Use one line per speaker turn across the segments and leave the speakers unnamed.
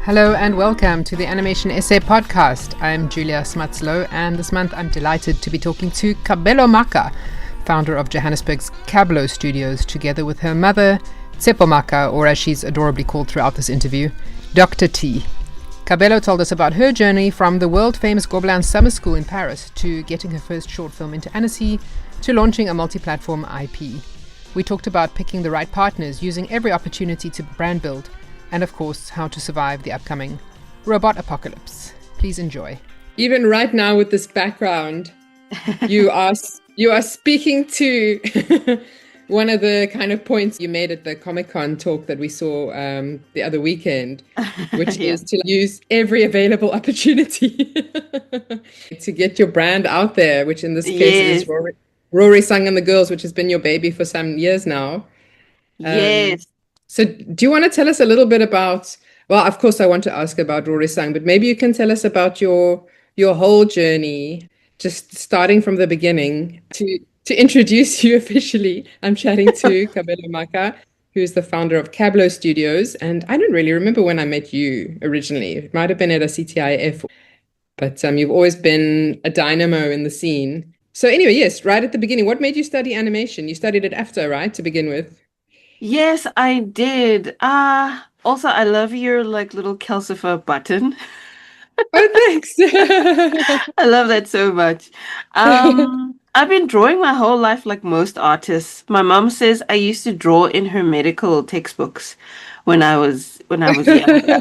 Hello and welcome to the Animation Essay Podcast. I'm Julia Smuts, Louw, and this month I'm delighted to be talking to Kabelo Maaka, founder of Johannesburg's Cabblow Studios, together with her mother, Tshepo Maaka, or as she's adorably called throughout this interview, Dr. T. Kabelo told us about her journey from the world-famous Gobelins Summer School in Paris to getting her first short film into Annecy to launching a multi-platform IP. We talked about picking the right partners, using every opportunity to brand build, and of course, how to survive the upcoming robot apocalypse. Please enjoy. Even right now with this background, you are speaking to one of the kind of points you made at the Comic-Con talk that we saw the other weekend, which is to use every available opportunity to get your brand out there, which in this case is RORISAng and the GURLZ, which has been your baby for some years now.
Yes.
So do you want to tell us a little bit about, well, of course I want to ask about RORISAng, but maybe you can tell us about your whole journey, just starting from the beginning. To introduce you officially, I'm chatting to Kabelo Maaka, who's the founder of Cabblow Studios. And I don't really remember when I met you originally. It might have been at a CTIF, but you've always been a dynamo in the scene. So anyway, yes, right at the beginning, what made you study animation? You studied at AFTA, right, to begin with?
Yes, I did. Also, I love your little calcifer button.
Oh, thanks.
I love that so much. I've been drawing my whole life like most artists. My mom says I used to draw in her medical textbooks when I was younger.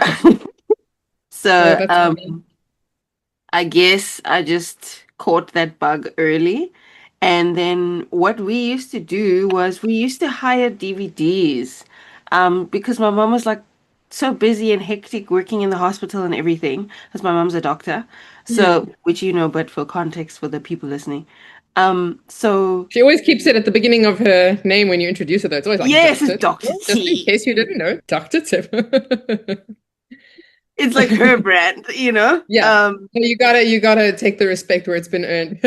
So, I guess I just caught that bug early. And then what we used to do was we used to hire DVDs because my mom was so busy and hectic working in the hospital and everything, because my mom's a doctor. So, which but for context for the people listening. So
she always keeps it at the beginning of her name when you introduce her, though. It's always like,
yes, it's Dr. T.
Just in case you didn't know, Dr. Tshepo.
It's like her brand,
Yeah. You gotta take the respect where it's been earned.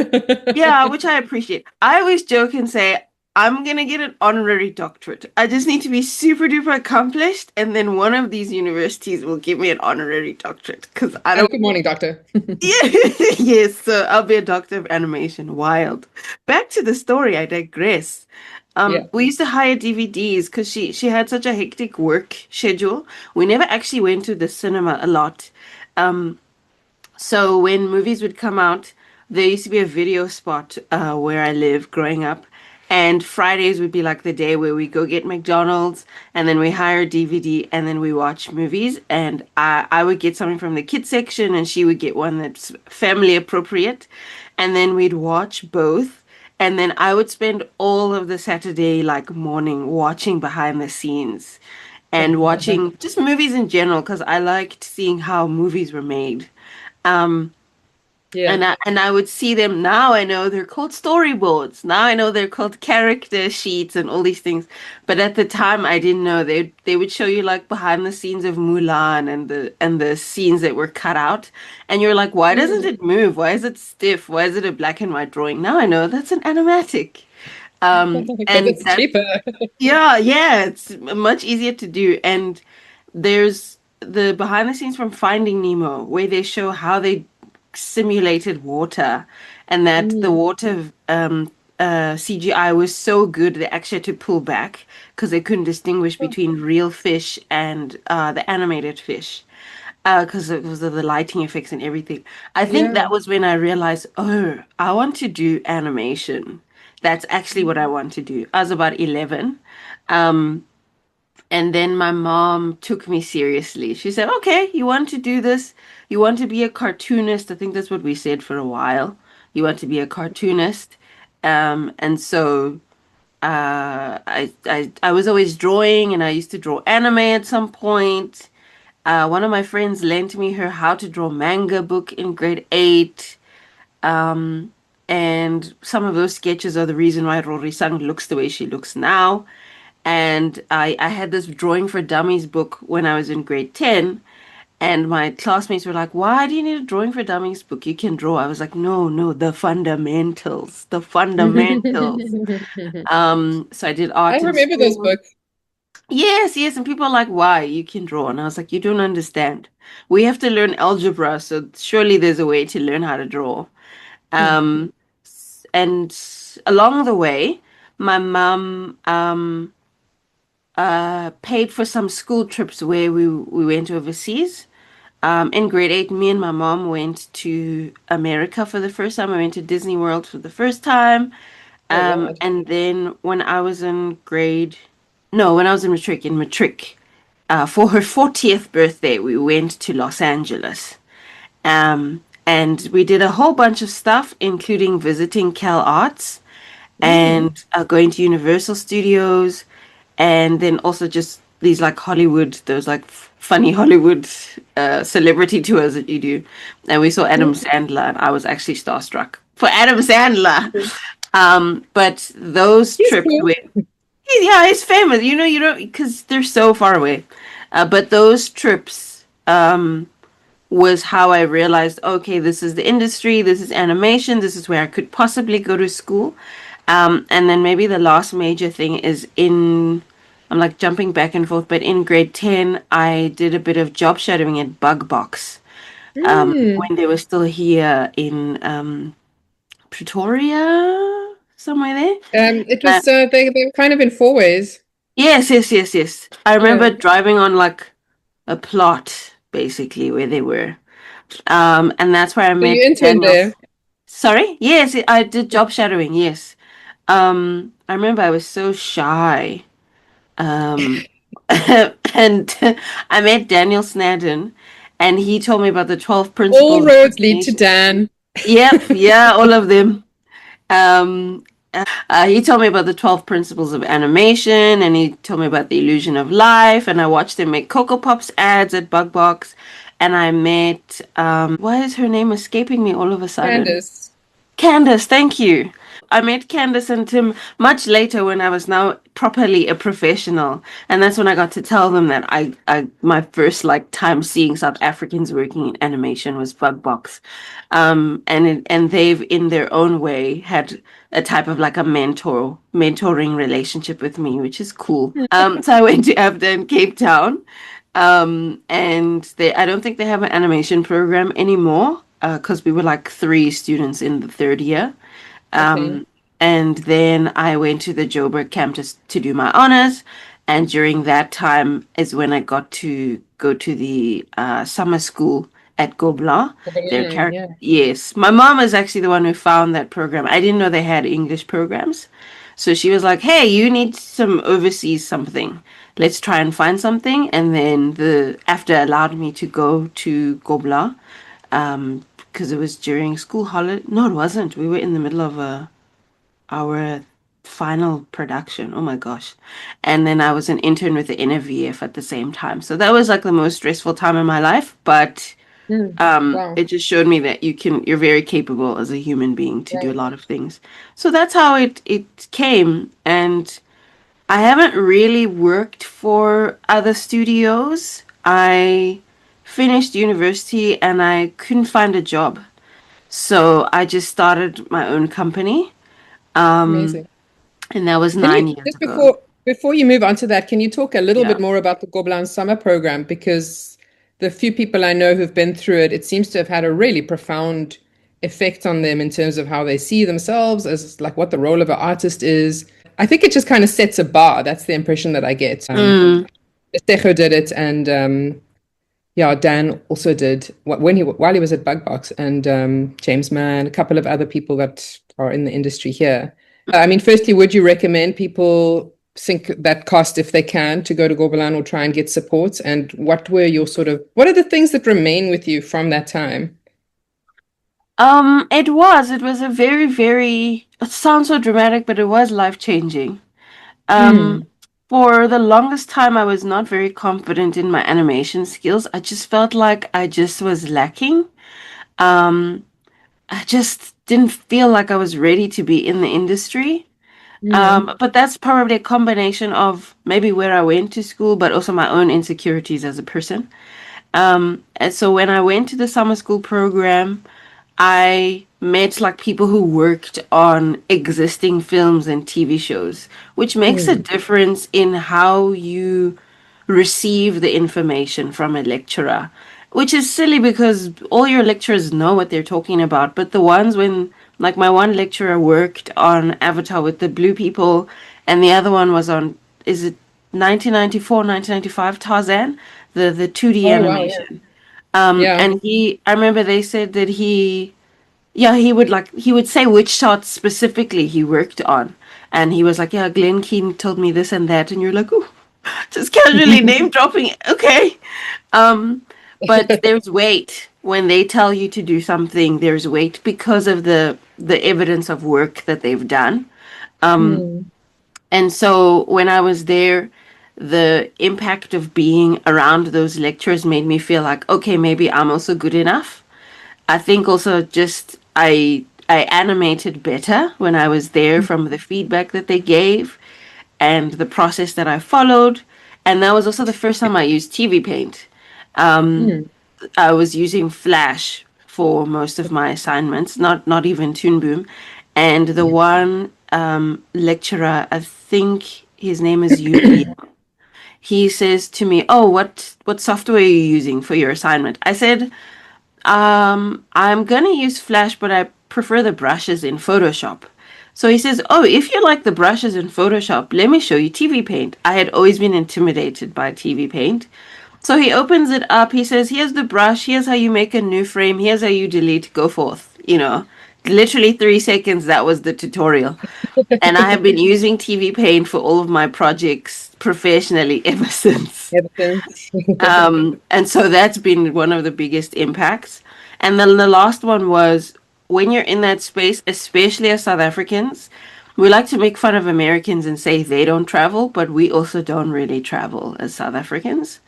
Yeah, which I appreciate. I always joke and say, I'm gonna get an honorary doctorate. I just need to be super duper accomplished, and then one of these universities will give me an honorary doctorate. Because I don't.
Good morning, doctor.
Yes, so I'll be a doctor of animation. Wild. Back to the story, I digress. We used to hire DVDs because she had such a hectic work schedule. We never actually went to the cinema a lot. So when movies would come out, there used to be a video spot where I lived growing up. And Fridays would be like the day where we go get McDonald's, and then we hire DVD, and then we watch movies. And I would get something from the kids section, and she would get one that's family appropriate. And then we'd watch both. And then I would spend all of the Saturday morning watching behind the scenes and watching just movies in general, because I liked seeing how movies were made. And I would see them. Now I know they're called storyboards. Now I know they're called character sheets and all these things. But at the time I didn't know. They would show you behind the scenes of Mulan and the scenes that were cut out. And you're like, why doesn't it move? Why is it stiff? Why is it a black and white drawing? Now I know that's an animatic. And
it's cheaper.
Yeah, it's much easier to do. And there's the behind the scenes from Finding Nemo, where they show how they simulated water, and that the water CGI was so good they actually had to pull back because they couldn't distinguish between real fish and the animated fish because it was of the lighting effects and everything. I think that was when I realized, I want to do animation. That's actually what I want to do. I was about 11. And then my mom took me seriously. She said, okay, you want to do this? You want to be a cartoonist? I think that's what we said for a while. You want to be a cartoonist. And so I was always drawing, and I used to draw anime at some point. One of my friends lent me her How to Draw Manga book in grade 8. And some of those sketches are the reason why RORISAng looks the way she looks now. And I had this Drawing for Dummies book when I was in grade 10. And my classmates were like, why do you need a Drawing for Dummies book? You can draw. I was like, no, the fundamentals. The fundamentals. So I did art.
I remember those books.
Yes, yes, and people are like, why? You can draw. And I was like, you don't understand. We have to learn algebra, so surely there's a way to learn how to draw.
Hmm.
And along the way, my mum paid for some school trips where we went overseas. In grade eight, me and my mom went to America for the first time. I went to Disney World for the first time.
Oh, wow.
And then when I was in grade, no, when I was in matric, for her 40th birthday, we went to Los Angeles. And we did a whole bunch of stuff, including visiting Cal Arts
Mm.
and going to Universal Studios, and then also just these like Hollywood, those like funny Hollywood celebrity tours that you do. And we saw Adam Sandler, and I was actually starstruck for Adam Sandler. But those
He's
trips
cool.
were, yeah, he's famous. You know, because they're so far away. But those trips was how I realized, okay, this is the industry, this is animation, this is where I could possibly go to school. And then maybe the last major thing is I'm like jumping back and forth, but in grade 10, I did a bit of job shadowing at Bug Box
Mm.
when they were still here in Pretoria, somewhere there.
It
Uh,
was they were kind of in four ways.
yes, yes, yes, yes. I remember
Yeah.
driving on like a plot, basically, where they were. And that's where I
So you
met
interned
Daniel.
there.
Sorry? Yes, I did job shadowing, yes. I remember I was so shy. Um, and I met Daniel Snadden, and he told me about the 12
All
principles of
roads lead to
animation.
Dan.
Yep, yeah, all of them. Um, he told me about the 12 principles of animation, and he told me about the illusion of life, and I watched him make Cocoa Pops ads at Bug Box, and I met, why is her name escaping me all of a sudden?
Candace.
Candace, thank you. I met Candace and Tim much later when I was now properly a professional. And that's when I got to tell them that my first like time seeing South Africans working in animation was Bug Box. And they've in their own way had a type of like a mentoring relationship with me, which is cool. So I went to ABDA in Cape Town. And I don't think they have an animation program anymore because we were like three students in the third year.
Okay.
And then I went to the Joburg campus to do my honors. And during that time is when I got to go to the summer school at Gobelins. Their
Gobelins,
character,
yeah.
yes. My mom is actually the one who found that program. I didn't know they had English programs. So she was like, hey, you need some overseas something. Let's try and find something. And then the after allowed me to go to Gobelins because it was during school holiday. No, it wasn't. We were in the middle of our final production. Oh my gosh. And then I was an intern with the NVF at the same time. So that was like the most stressful time in my life, but
Mm. Wow.
it just showed me that you're very capable as a human being to do a
Right.
lot of things. So that's how it came. And I haven't really worked for other studios. I finished university and I couldn't find a job. So I just started my own company.
Amazing.
And that was
Can you
9 years
just
ago.
before you move on to that, can you talk a little
Yeah.
bit more about the Gobelins Summer Program? Because the few people I know who've been through it, it seems to have had a really profound effect on them in terms of how they see themselves as like what the role of an artist is. I think it just kind of sets a bar. That's the impression that I get.
Mm.
Tshepo did it, and yeah, Dan also did when he while he was at Bugbox, and James Mann, a couple of other people that are in the industry here. I mean, firstly, would you recommend people sink that cost if they can to go to Gobelin or try and get support? And what are the things that remain with you from that time?
It was a very, very, it sounds so dramatic, but it was life-changing. Um,
Mm,
for the longest time, I was not very confident in my animation skills. I just felt like I just was lacking. Um, I just didn't feel like I was ready to be in the industry.
mm,
But that's probably a combination of maybe where I went to school, but also my own insecurities as a person. And so when I went to the summer school program, I met like people who worked on existing films and TV shows, which makes a
Mm.
difference in how you receive the information from a lecturer, which is silly because all your lecturers know what they're talking about. But the ones when, like, my one lecturer worked on Avatar with the blue people, and the other one was on, is it 1994, 1995 Tarzan, the 2D
Oh wow, yeah.
animation.
Yeah.
And I remember they said that yeah, he would say which shots specifically he worked on. And he was like, yeah, Glenn Keane told me this and that. And you're like, oh, just casually name dropping. Okay. Um, but there's weight when they tell you to do something. There's weight because of the evidence of work that they've done.
Mm.
And so when I was there, the impact of being around those lectures made me feel like, okay, maybe I'm also good enough. I think also just I animated better when I was there from the feedback that they gave and the process that I followed. And that was also the first time I used TV Paint.
Mm.
I was using Flash for most of my assignments, not even Toon Boom. And the one lecturer, I think his name is UB, he says to me, "Oh, what software are you using for your assignment?" I said, I'm gonna use Flash, but I prefer the brushes in Photoshop." So he says, "Oh, if you like the brushes in Photoshop, let me show you TV Paint." I had always been intimidated by TV Paint. So he opens it up. He says, "Here's the brush. Here's how you make a new frame. Here's how you delete. Go forth." Literally 3 seconds. That was the tutorial. And I have been using TV Paint for all of my projects professionally ever since.
Evidence.
And so that's been one of the biggest impacts. And then the last one was when you're in that space, especially as South Africans, we like to make fun of Americans and say they don't travel, but we also don't really travel as South Africans.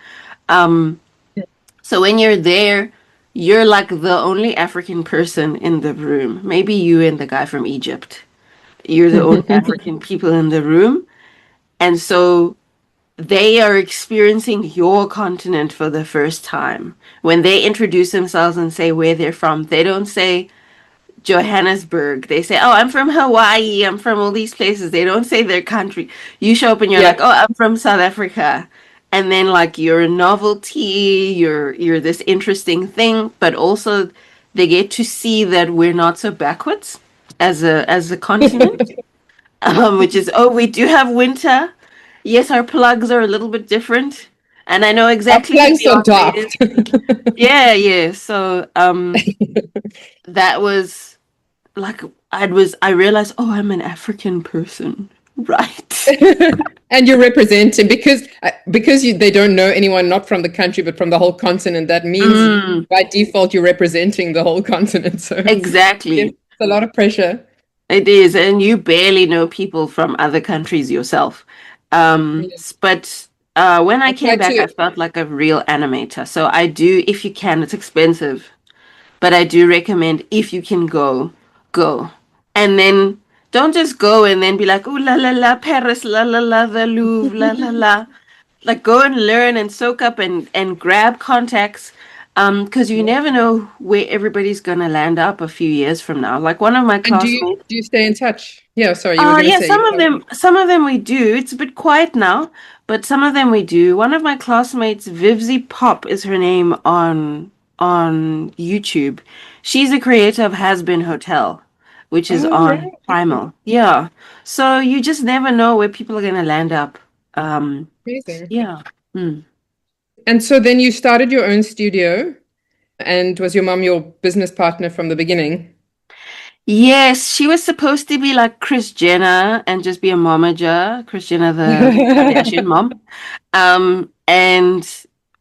So when you're there, you're like the only African person in the room. Maybe you and the guy from Egypt. You're the only African people in the room. And so they are experiencing your continent for the first time. When they introduce themselves and say where they're from, they don't say Johannesburg. They say, "Oh, I'm from Hawaii. I'm from all these places." They don't say their country. You show up and you're
Yeah.
like, "Oh, I'm from South Africa." And then like you're a novelty, you're this interesting thing, but also they get to see that we're not so backwards as a continent. Which is, oh, we do have winter. Yes, our plugs are a little bit different. And I know
Our
exactly who
plugs are
Beyonce is.
daft.
Yeah, yeah. So that was like I realized, oh, I'm an African person. Right.
And you're representing because they don't know anyone not from the country but from the whole continent. That means
Mm,
by default you're representing the whole continent. So yeah,
exactly.
it's a lot of pressure.
It is, and you barely know people from other countries yourself.
Yeah.
But when I
I
came
try
back, I
to.
felt like a real animator. So I do, if you can, it's expensive, but I do recommend if you can go, go. And then don't just go and then be like, ooh la la la, Paris, la la la, the Louvre, la la la. Like go and learn and soak up and grab contacts. Because you
Yeah.
never know where everybody's gonna land up a few years from now. Like one of my
And do you
classmates.
do you stay in touch? Yeah, sorry, you were going to
Yeah,
say you can't.
some of them we do. It's a bit quiet now, but some of them we do. One of my classmates, Vivzy Pop is her name on YouTube. She's a creator of Has Been Hotel, which is
Oh,
on
right. Okay.
Primal. Yeah. So you just never know where people are gonna land up.
Amazing.
Yeah. Hmm.
And so then you started your own studio, and was your mom your business partner from the beginning?
Yes, she was supposed to be like Kris Jenner and just be a momager, Kris Jenner, the Kardashian mom. And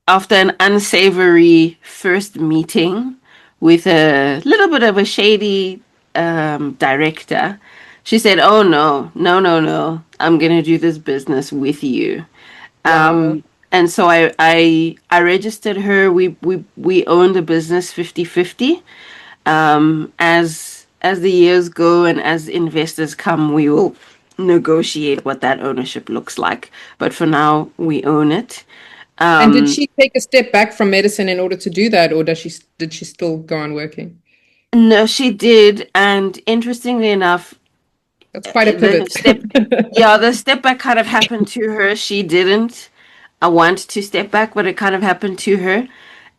after an unsavory first meeting with a little bit of a shady director, she said, "Oh no, no, no, no! I'm gonna do this business with you."
Wow.
And so I registered her. We owned the business 50-50. As the years go and as investors come, we will negotiate what that ownership looks like. But for now, we own it.
And did
Um,
she take a step back from medicine in order to do that, or did she still go on working?
No, she did, and interestingly enough,
That's quite a
the
pivot.
step, yeah, the step back kind of happened to her. She didn't. I want to step back, but it kind of happened to her,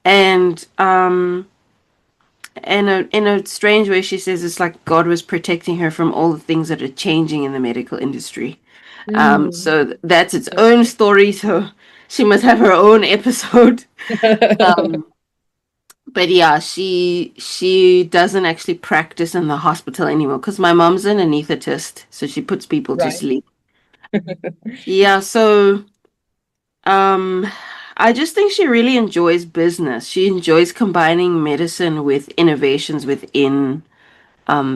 and in a strange way, she says it's like God was protecting her from all the things that are changing in the medical industry.
Mm.
So that's its own story. So she must have her own episode. But yeah, she doesn't actually practice in the hospital anymore because my mom's an anesthetist, so she puts people to
Right.
sleep. Yeah, so um I just think she really enjoys business. She enjoys combining medicine with innovations within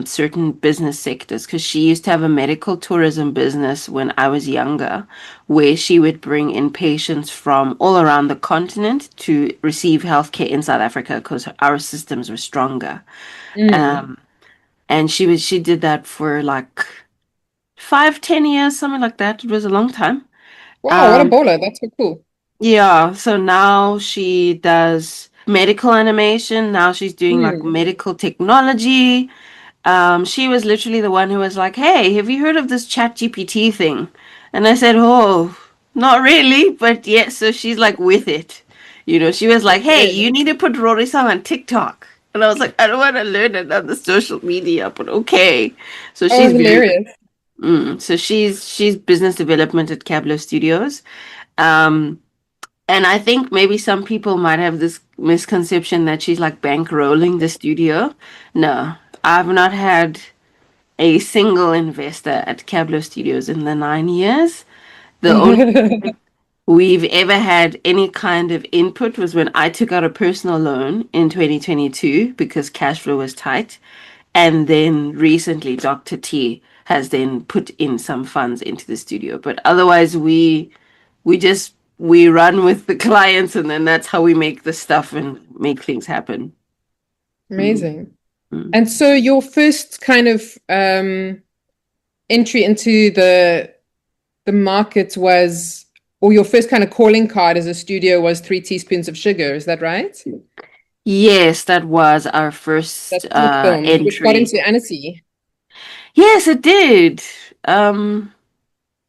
certain business sectors because she used to have a medical tourism business when I was younger, where she would bring in patients from all around the continent to receive healthcare in South Africa because our systems were stronger.
Mm.
Um, and she did that for like 5, 10 years, something like that. It was a long time.
Wow, what a
Um,
baller. That's so cool.
yeah, so now she does medical animation. Now she's doing like
Mm.
medical technology. She was literally the one who was like, "Hey, have you heard of this Chat GPT thing?" And I said, "Oh, not really, but yeah." So she's like with it. She was like, "Hey,
Okay.
you need to put RORISAng on TikTok." And I was like, "I don't want to learn another social media, but okay." So
Oh,
she's very,
hilarious.
so she's business development at Cabblow Studios. Um, and I think maybe some people might have this misconception that she's like bankrolling the studio. No, I've not had a single investor at Cabblow Studios in the 9 years. The only we've ever had any kind of input was when I took out a personal loan in 2022 because cash flow was tight. And then recently, Dr. T has then put in some funds into the studio. But otherwise, we run with the clients, and then that's how we make the stuff and make things happen. Mm,
Amazing.
mm.
And so your first kind of entry into the market was, or your first kind of calling card as a studio was 3 teaspoons of sugar. Is that right?
Yes, that was our
That
first
short film, which got
entry.
into Annecy,
Yes, it did. Um,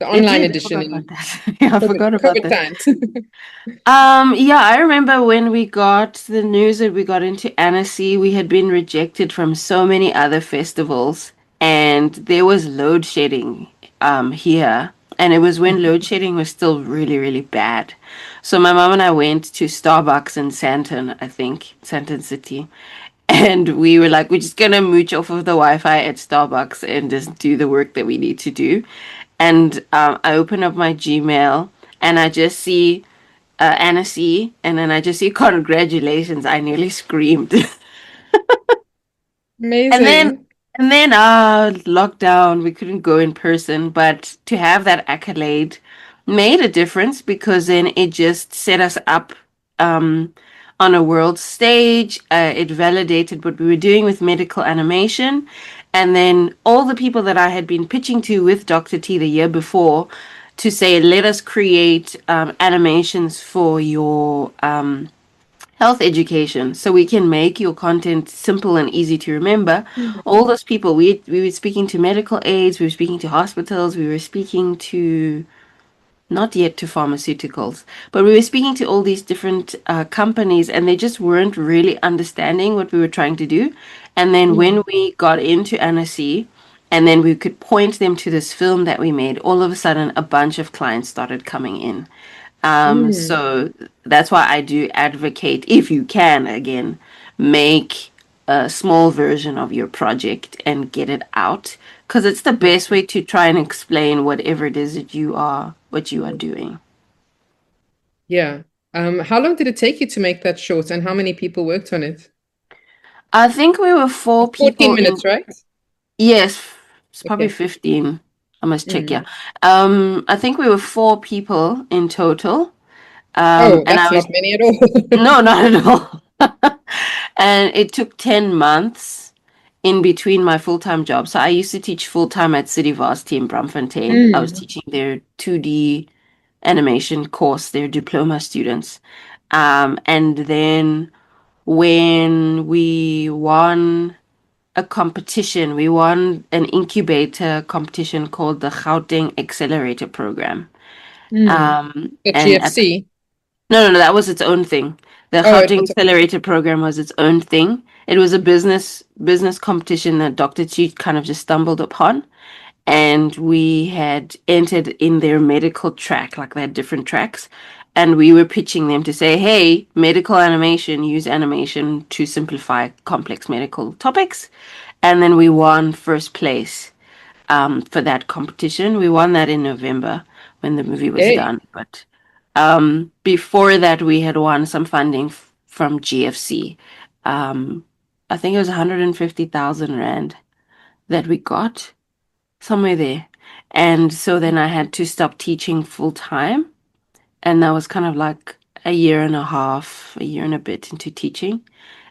the
it
online
did. I
edition
forgot about
in
that. Yeah, I
COVID,
forgot about
COVID
that.
times.
Yeah, I remember when we got the news that we got into Annecy, we had been rejected from so many other festivals, and there was load shedding here. And it was when load shedding was still really, really bad. So my mom and I went to Starbucks in Sandton, I think, Sandton City. And we were like, we're just gonna mooch off of the Wi-Fi at Starbucks and just do the work that we need to do. And I open up my Gmail and I just see Annecy, and then I just see congratulations. I nearly screamed. And then
Amazing.
and then lockdown, we couldn't go in person, but to have that accolade made a difference because then it just set us up um on a world stage. It validated what we were doing with medical animation. And then all the people that I had been pitching to with Dr. T the year before to say, let us create animations for your health education so we can make your content simple and easy to remember. All those people, we were speaking to medical aides, we were speaking to hospitals, we were speaking to not yet to pharmaceuticals, but we were speaking to all these different companies, and they just weren't really understanding what we were trying to do. And then when we got into Annecy, and then we could point them to this film that we made, all of a sudden a bunch of clients started coming in.
Mm.
So that's why I do advocate, if you can, again, make a small version of your project and get it out, because it's the best way to try and explain whatever it is that what you are doing.
Yeah. How long did it take you to make that short, and how many people worked on it?
I think we were four
14
people in,
minutes, right?
yes, it's probably
Okay.
15. I must check, yeah.
Mm.
I think we were four people in total.
Oh,
And I
that's
was,
not many at all.
no, not at all. And it took 10 months in between my full-time job. So I used to teach full-time at City Varsity in Braamfontein. I was
Mm.
teaching their 2D animation course, their diploma students. And then when we won. a competition. We won an incubator competition called the Gauteng Accelerator Program.
Mm. The
And at
GFC.
No, that was its own thing. The
Oh,
Gauteng
it's
Accelerator Program was its own thing. It was a business competition that Dr. Chi kind of just stumbled upon, and we had entered in their medical track, like they had different tracks, and we were pitching them to say, "Hey, medical animation, use animation to simplify complex medical topics," and then we won first place for that competition. We won that in November when the movie was
yay.
done. But before that, we had won some funding from GFC. Um, I think it was 150,000 Rand that we got, somewhere there. And so then I had to stop teaching full time. And that was kind of like a year and a half, a year and a bit into teaching.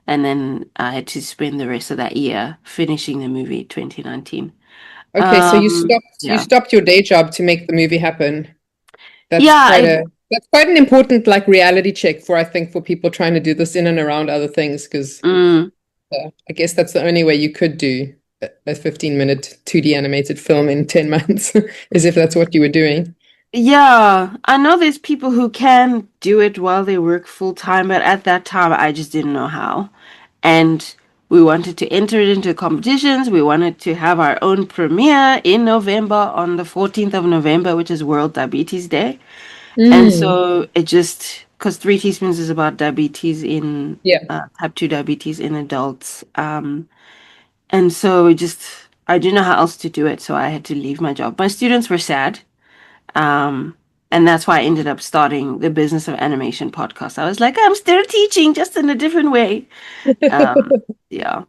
And then I had to spend the rest of that year finishing the movie 2019.
Okay, so you
Yeah.
stopped your day job to make the movie happen. That's
Yeah,
quite
I
a that's quite an important like reality check for I think for people trying to do this in and around other things because
mm,
I guess that's the only way you could do a 15-minute 2D animated film in 10 months is if that's what you were doing.
yeah, I know there's people who can do it while they work full time, but at that time I just didn't know how. And we wanted to enter it into competitions. We wanted to have our own premiere in November on the 14th of November, which is World Diabetes Day. And
Mm,
so it just, because Three Teaspoons is about diabetes in
yeah.
type 2 diabetes in adults. And so I didn't know how else to do it, so I had to leave my job. My students were sad. Um, and that's why I ended up starting the Business of Animation podcast. I was like, I'm still teaching, just in a different way. Yeah.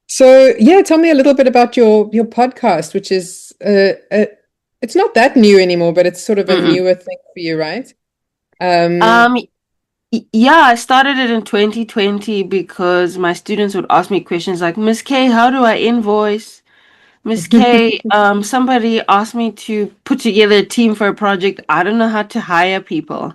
So yeah, tell me a little bit about your podcast, which is it's not that new anymore, but it's sort of a
Mm-mm.
newer thing for you, right? Um,
Um, yeah, I started it in 2020 because my students would ask me questions like, Miss K, how do I invoice? Miss K, somebody asked me to put together a team for a project. I don't know how to hire people.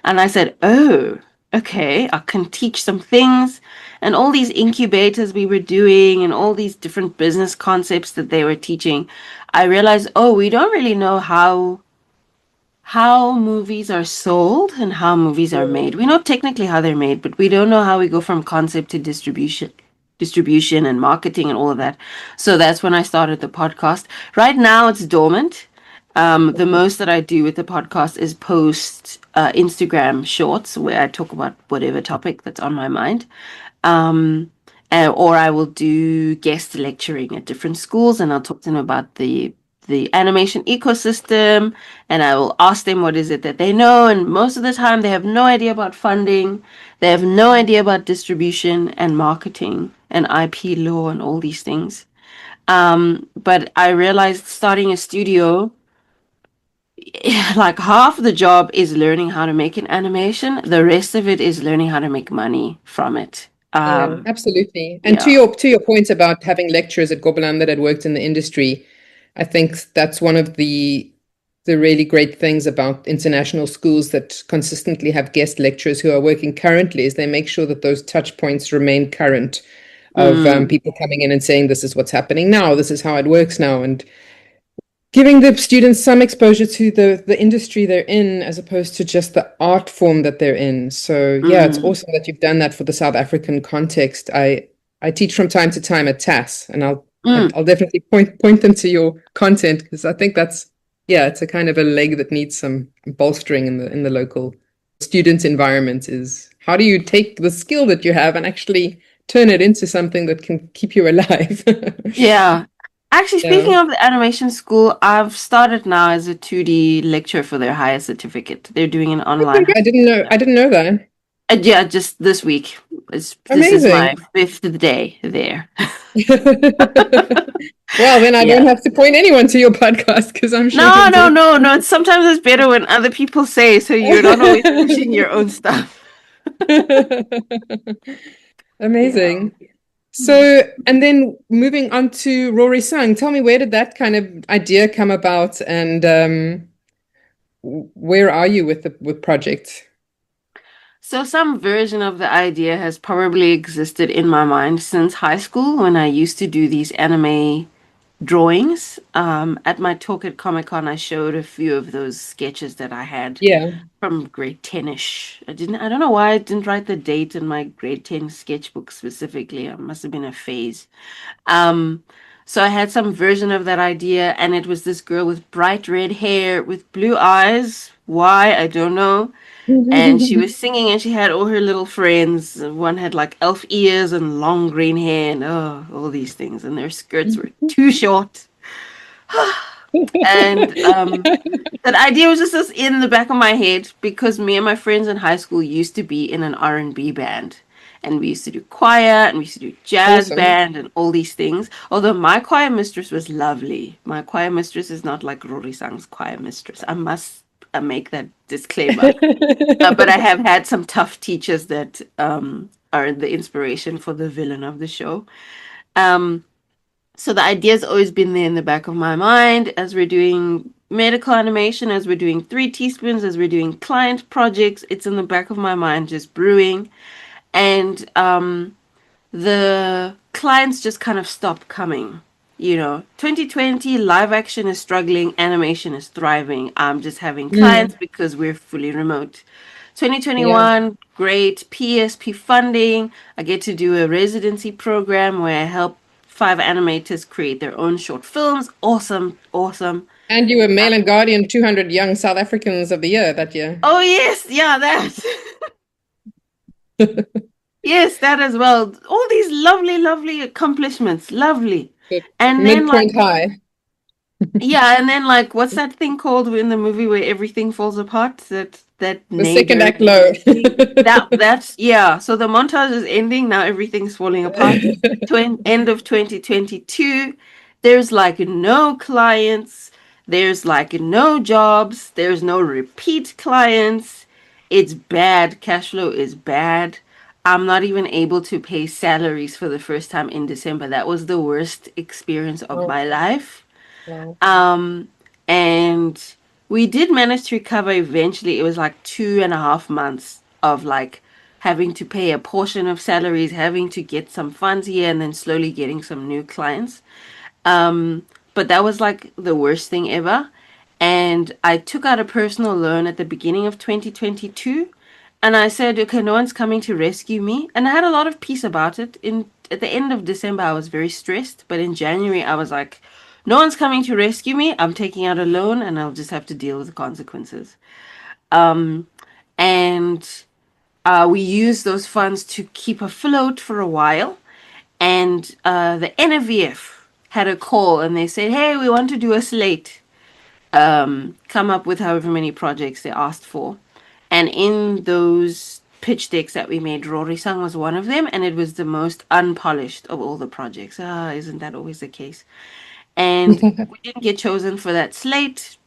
And I said, oh, okay, I can teach some things. And all these incubators we were doing and all these different business concepts that they were teaching, I realized, oh, we don't really know how movies are sold and how movies are made. We know technically how they're made, but we don't know how we go from concept to distribution and marketing and all of that. So that's when I started the podcast. Right now it's dormant. The most that I do with the podcast is post Instagram shorts where I talk about whatever topic that's on my mind. Um, or I will do guest lecturing at different schools and I'll talk to them about the animation ecosystem and I will ask them what is it that they know. And most of the time they have no idea about funding, they have no idea about distribution and marketing and IP law and all these things. But I realized starting a studio, like half the job is learning how to make an animation. The rest of it is learning how to make money from it.
Yeah, absolutely. And
Yeah.
to your point about having lecturers at Gobelins that had worked in the industry, I think that's one of the really great things about international schools that consistently have guest lecturers who are working currently is they make sure that those touch points remain current of
Mm,
people coming in and saying this is what's happening now, this is how it works now, and giving the students some exposure to the industry they're in as opposed to just the art form that they're in. So yeah, it's
mm,
awesome that you've done that for the South African context. I teach from time to time at TAS, and
mm.
I'll definitely point them to your content because I think that's yeah, it's a kind of a leg that needs some bolstering in the local student environment. Is how do you take the skill that you have and actually turn it into something that can keep you alive?
Yeah. Actually,
Yeah.
speaking of the animation school, I've started now as a 2D lecturer for their higher certificate. They're doing an online.
I didn't know that.
Yeah, just this week. This is my
Amazing.
fifth day there.
Well, then I don't
Yeah.
have to point anyone to your podcast because I'm sure
No,
you'll
no,
do
no, no. Sometimes it's better when other people say, so you're not always pushing your own stuff.
it.
Yeah.
Amazing. So, and then moving on to Rory Sang, tell me where did that kind of idea come about and where are you with the with project?
So some version of the idea has probably existed in my mind since high school when I used to do these anime drawings. At my talk at Comic Con, I showed a few of those sketches that I had
Yeah.
from grade 10-ish. I don't know why I didn't write the date in my grade 10 sketchbook specifically. It must have been a phase. Um, so I had some version of that idea, and it was this girl with bright red hair with blue eyes. Why? I don't know. And she was singing, and she had all her little friends. One had like elf ears and long green hair, and oh, all these things. And their skirts were too short. And that idea was just in the back of my head because me and my friends in high school used to be in an R&B band. And we used to do choir and we used to do jazz
Awesome.
band and all these things. Although my choir mistress was lovely. My choir mistress is not like RORISANG's choir mistress. I must make that disclaimer. But I have had some tough teachers that are the inspiration for the villain of the show. Um, so the idea's always been there in the back of my mind as we're doing medical animation, as we're doing Three Teaspoons, as we're doing client projects. It's in the back of my mind, just brewing. And the clients just kind of stop coming. 2020 live action is struggling, animation is thriving. I'm just having clients
Mm,
because we're fully remote.
yeah.
2021, great PSP funding. I get to do a residency program where I help five animators create their own short films. Awesome, awesome.
And you were Male and Guardian 200 Young South Africans of the Year that year.
Oh, yes, yeah, that. Yes, that as well. All these lovely, lovely accomplishments. Lovely.
The
And then,
midpoint
like,
high.
yeah, and then like what's that thing called in the movie where everything falls apart? That
The second
neighbor
act low.
that's yeah. So the montage is ending, now everything's falling apart. End of 2022. There's like no clients, there's like no jobs, there's no repeat clients. It's bad. Cash flow is bad. I'm not even able to pay salaries for the first time in December. That was the worst experience of
Oh,
my life.
wow.
Um, and we did manage to recover eventually. It was like 2.5 months of like having to pay a portion of salaries, having to get some funds here, and then slowly getting some new clients. But that was like the worst thing ever. And I took out a personal loan at the beginning of 2022. And I said, okay, no one's coming to rescue me. And I had a lot of peace about it. At the end of December, I was very stressed. But in January, I was like, no one's coming to rescue me. I'm taking out a loan and I'll just have to deal with the consequences. And we used those funds to keep afloat for a while. And the NVF had a call and they said, hey, we want to do a slate. Come up with however many projects they asked for. And in those pitch decks that we made, Rorisang was one of them, and it was the most unpolished of all the projects. Isn't that always the case? And we didn't get chosen for that slate.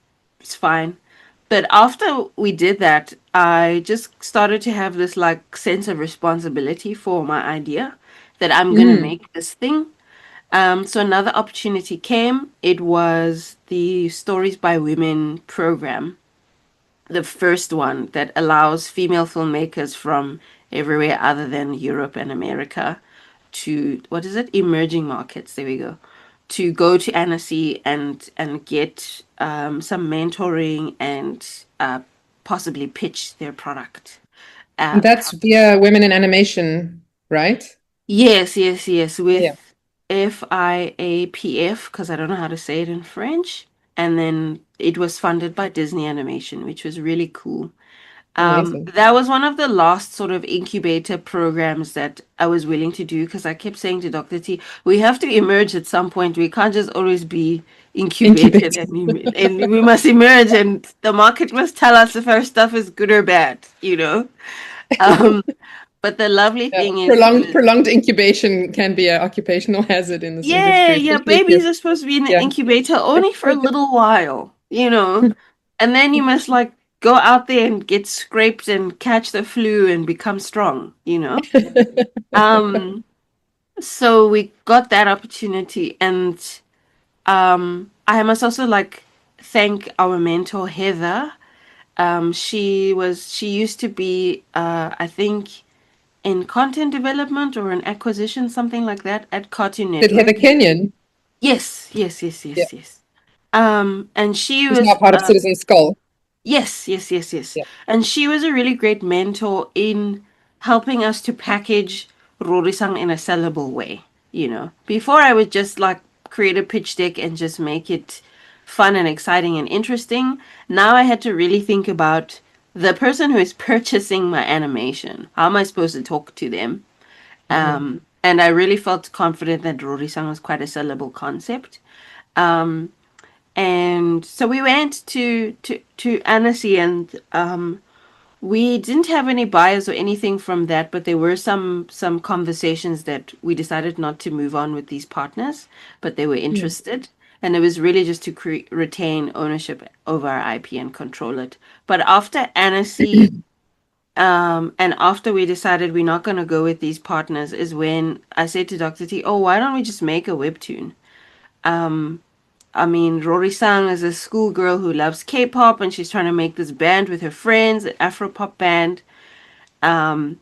It's fine. But after we did that, I just started to have this like sense of responsibility for my idea that I'm gonna
Mm.
make this thing. So another opportunity came. It was the Stories by Women program, the first one that allows female filmmakers from everywhere other than Europe and America to, what is it? Emerging markets. There we go. To go to Annecy and get some mentoring and possibly pitch their product.
And that's via Women in Animation, right?
Yes, yes, yes,
Yeah,
with FIAPF, because I don't know how to say it in French. And then it was funded by Disney Animation, which was really cool.
amazing.
That was one of the last sort of incubator programs that I was willing to do because I kept saying to Dr. T, we have to emerge at some point. We can't just always be incubated
Incubator.
and we must emerge and the market must tell us if our stuff is good or bad. Um, but the lovely
Yeah.
thing is
Prolonged incubation can be an occupational hazard in this
yeah,
industry,
yeah,
especially if you're,
babies are supposed to be in an
yeah.
incubator only for a little while. And then you must like go out there and get scraped and catch the flu and become strong. Um, so we got that opportunity and I must also like thank our mentor Heather She used to be, I think, in content development or in acquisition, something like that, at Cartoon
Did Heather
Network.
Kenyon,
Yes, yes, yes,
yeah,
yes, yes. And she
who's now
was,
part of Citizen Skull.
yes, yes, yes, yes.
Yeah.
And she was a really great mentor in helping us to package Rorisang in a sellable way. Before I would just like create a pitch deck and just make it fun and exciting and interesting. Now I had to really think about the person who is purchasing my animation. How am I supposed to talk to them?
Hmm.
And I really felt confident that Rorisang was quite a sellable concept. And so we went to Annecy, and we didn't have any buyers or anything from that, but there were some conversations that we decided not to move on with these partners, but they were
Mm.
interested. And it was really just to retain ownership over our IP and control it. But after Annecy, and after we decided we're not going to go with these partners, is when I said to Dr. T, oh, why don't we just make a webtoon? I mean, Rory-san is a schoolgirl who loves K-pop, and she's trying to make this band with her friends, an Afro-pop band. And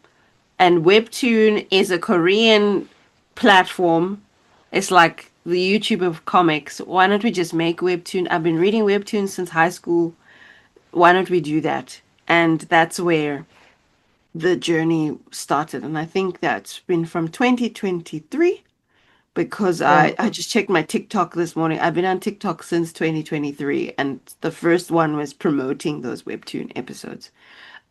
Webtoon is a Korean platform. It's like the YouTube of comics. Why don't we just make Webtoon? I've been reading Webtoon since high school. Why don't we do that? And that's where the journey started. And I think that's been from 2023 because
Wow.
I just checked my TikTok this morning. I've been on TikTok since 2023, and the first one was promoting those Webtoon episodes.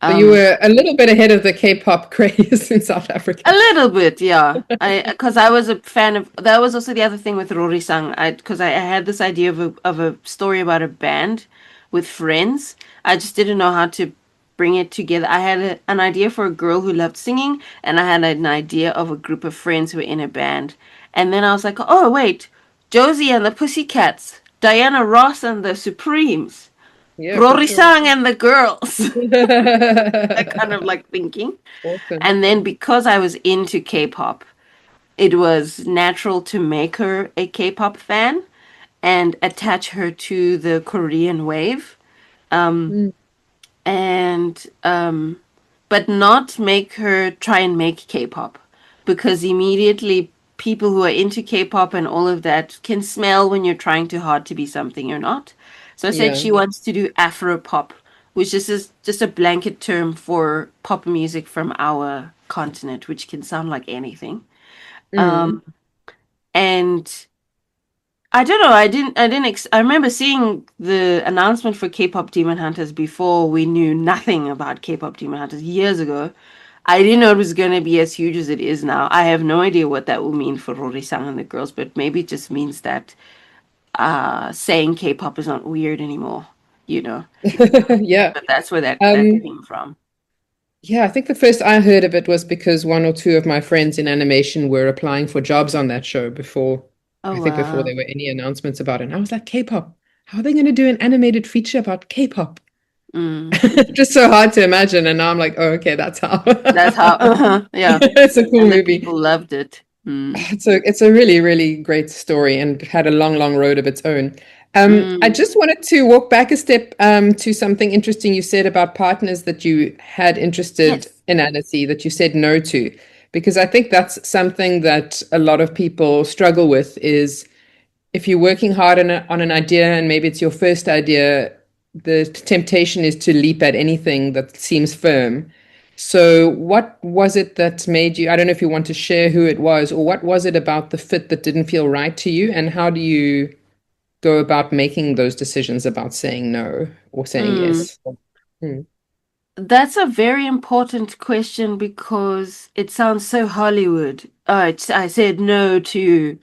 So you
Um,
were a little bit ahead of the K-pop craze in South
a
Africa.
little bit, yeah. Because I was a fan of that was also the other thing with Rorisang. Because I had this idea of a story about a band with friends. I just didn't know how to bring it together. I had an idea for a girl who loved singing, and I had an idea of a group of friends who were in a band. And then I was like, oh wait, Josie and the Pussycats, Diana Ross and the Supremes,
Yeah, for sure.
Rorisang and the girls. That kind of like thinking.
Awesome.
And then because I was into K-pop, it was natural to make her a K-pop fan and attach her to the Korean wave.
Mm.
And but not make her try and make K-pop, because immediately people who are into K-pop and all of that can smell when you're trying too hard to be something you're not. So I said
Yeah.
she wants to do Afro pop, which is just a blanket term for pop music from our continent, which can sound like anything.
Mm.
And I don't know. I remember seeing the announcement for K-pop Demon Hunters before we knew nothing about K-pop Demon Hunters years ago. I didn't know it was going to be as huge as it is now. I have no idea what that will mean for Rory-san and the girls, but maybe it just means that saying K-pop is not weird anymore, you know.
Yeah.
But that's where that
Um,
came from.
yeah, I think the first I heard of it was because one or two of my friends in animation were applying for jobs on that show before, I
Oh
think before there
wow.
were any announcements about it. And I was like, K-pop, how are they going to do an animated feature about K-pop?
Mm.
Just so hard to imagine. And now I'm like, oh, okay, that's how.
That's how. Yeah.
It's a cool
And the
movie.
people loved it. Mm.
It's a really, really great story and had a long, long road of its own. I
Mm.
just wanted to walk back a step to something interesting you said about partners that you had interested
Yes.
in Annecy that you said no to, because I think that's something that a lot of people struggle with is if you're working hard on an idea and maybe it's your first idea, the temptation is to leap at anything that seems firm. So, what was it that made you? I don't know if you want to share who it was, or what was it about the fit that didn't feel right to you, and how do you go about making those decisions about saying no or saying
Mm.
yes? Mm.
That's a very important question because it sounds so Hollywood. I said no to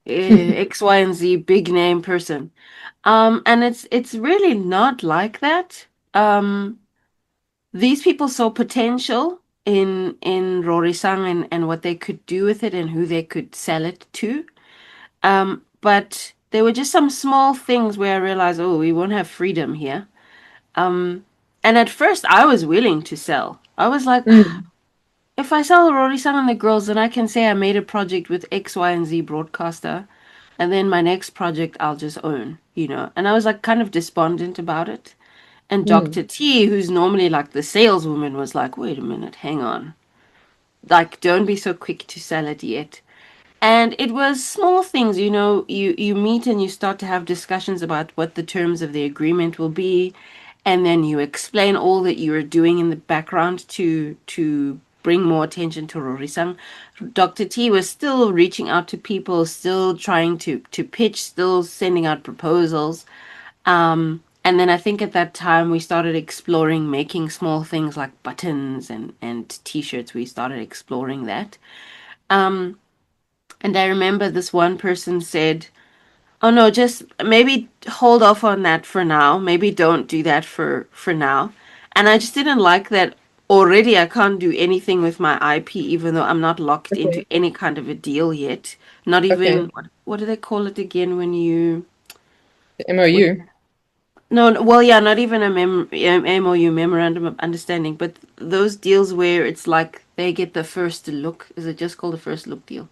X, Y, and Z big name person. And it's really not like that. These people saw potential in Rorisang and what they could do with it and who they could sell it to. But there were just some small things where I realized, oh, we won't have freedom here. And at first, I was willing to sell. I was like,
Mm.
if I sell Rory Sun and the Girls, then I can say I made a project with X, Y, and Z broadcaster, and then my next project I'll just own. And I was like kind of despondent about it. And
Mm.
Dr. T, who's normally like the saleswoman, was like, wait a minute, hang on. Like, don't be so quick to sell it yet. And it was small things, you meet and you start to have discussions about what the terms of the agreement will be, and then you explain all that you are doing in the background to bring more attention to Rorisang. Dr. T was still reaching out to people, still trying to pitch, still sending out proposals. And then I think at that time we started exploring making small things like buttons and t-shirts. We started exploring that. Um, and I remember this one person said, "Oh no, just maybe hold off on that for now. Maybe don't do that for now." And I just didn't like that already I can't do anything with my IP even though I'm not locked into
Okay.
any kind of a deal yet. Not
Okay.
even what do they call it again when you
The
when
MOU.
no, well, yeah, not even a MOU, memorandum of understanding, but those deals where it's like they get the first look. Is it just called a first look deal?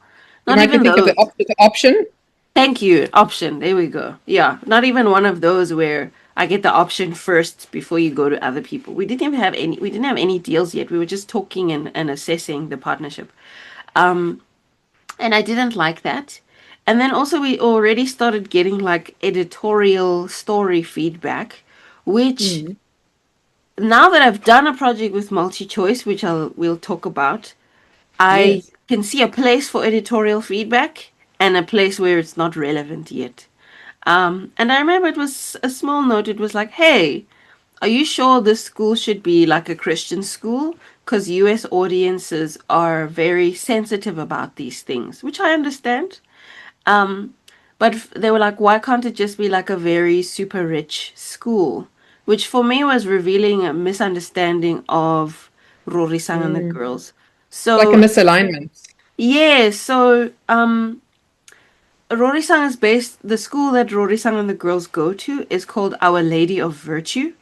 You
Not
might be
even
thinking of
those.
the option.
Thank you. Option. There we go. Yeah, not even one of those where I get the option first before you go to other people. We didn't have any deals yet. We were just talking and assessing the partnership. And I didn't like that. And then also we already started getting like editorial story feedback, which
Mm.
now that I've done a project with multi-choice, which we'll talk about, I
Yes.
can see a place for editorial feedback and a place where it's not relevant yet. And I remember it was a small note. It was like, "Hey, are you sure this school should be like a Christian school? Because U.S. audiences are very sensitive about these things," which I understand. Um, but they were like, why can't it just be like a very super rich school? Which for me was revealing a misunderstanding of Rorisang and the
Mm.
girls.
Like a
So,
misalignment.
yeah, so Rorisang is based, the school that Rorisang and the girls go to is called Our Lady of Virtue.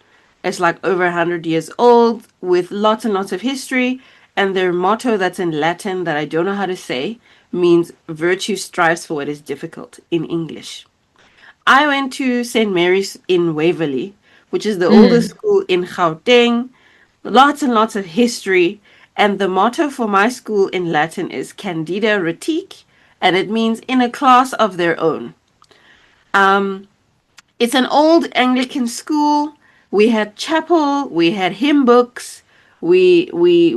It's like over 100 years old with lots and lots of history. And their motto, that's in Latin, that I don't know how to say, means virtue strives for what is difficult in English. I went to St. Mary's in Waverley, which is the oldest
Mm.
school in Gauteng. Lots and lots of history. And the motto for my school in Latin is Candida Retique, and it means in a class of their own. Um, it's an old Anglican school. We had chapel, we had hymn books, we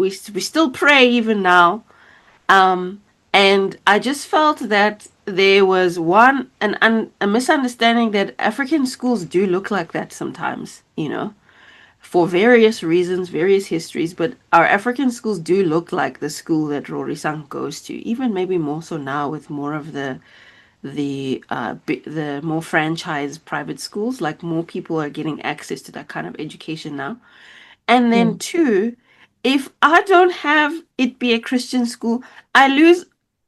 still pray even now. Um, and I just felt that there was a misunderstanding that African schools do look like that sometimes, for various reasons, various histories. But our African schools do look like the school that Rorisang goes to, even maybe more so now with more of the more franchise private schools. Like more people are getting access to that kind of education now. And then
Mm.
two, if I don't have it be a Christian school, I lose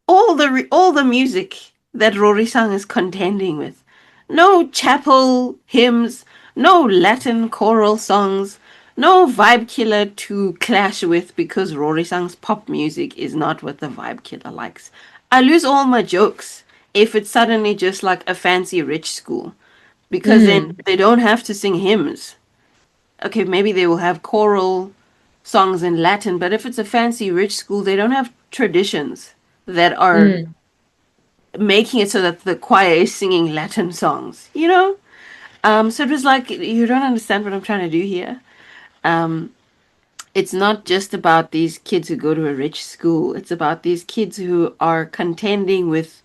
all the music that Rory Sang is contending with. No chapel hymns, no Latin choral songs, no vibe killer to clash with because Rory Sang's pop music is not what the vibe killer likes. I lose all my jokes if it's suddenly just like a fancy rich school because then
Mm.
they don't have to sing hymns. Okay, maybe they will have choral songs in Latin, but if it's a fancy rich school, they don't have traditions that are
Mm.
making it so that the choir is singing Latin songs. So it was like, you don't understand what I'm trying to do here. Um, it's not just about these kids who go to a rich school. It's about these kids who are contending with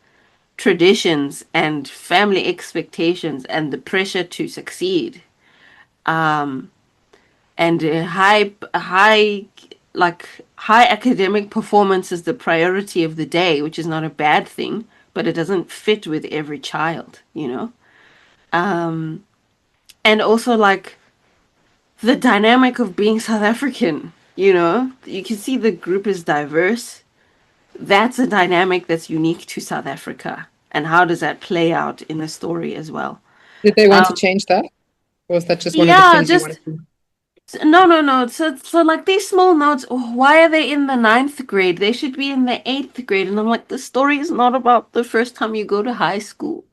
traditions and family expectations and the pressure to succeed. Um, and high academic performance is the priority of the day, which is not a bad thing, but it doesn't fit with every child. Um, and also like the dynamic of being South African. You can see the group is diverse. That's a dynamic that's unique to South Africa. And how does that play out in the story as well?
Did they want to
Um,
change that? Or was that just one of the
yeah,
things you
just
wanted to?
no, no, no. So like these small notes, why are they in the ninth grade? They should be in the eighth grade. And I'm like, the story is not about the first time you go to high school.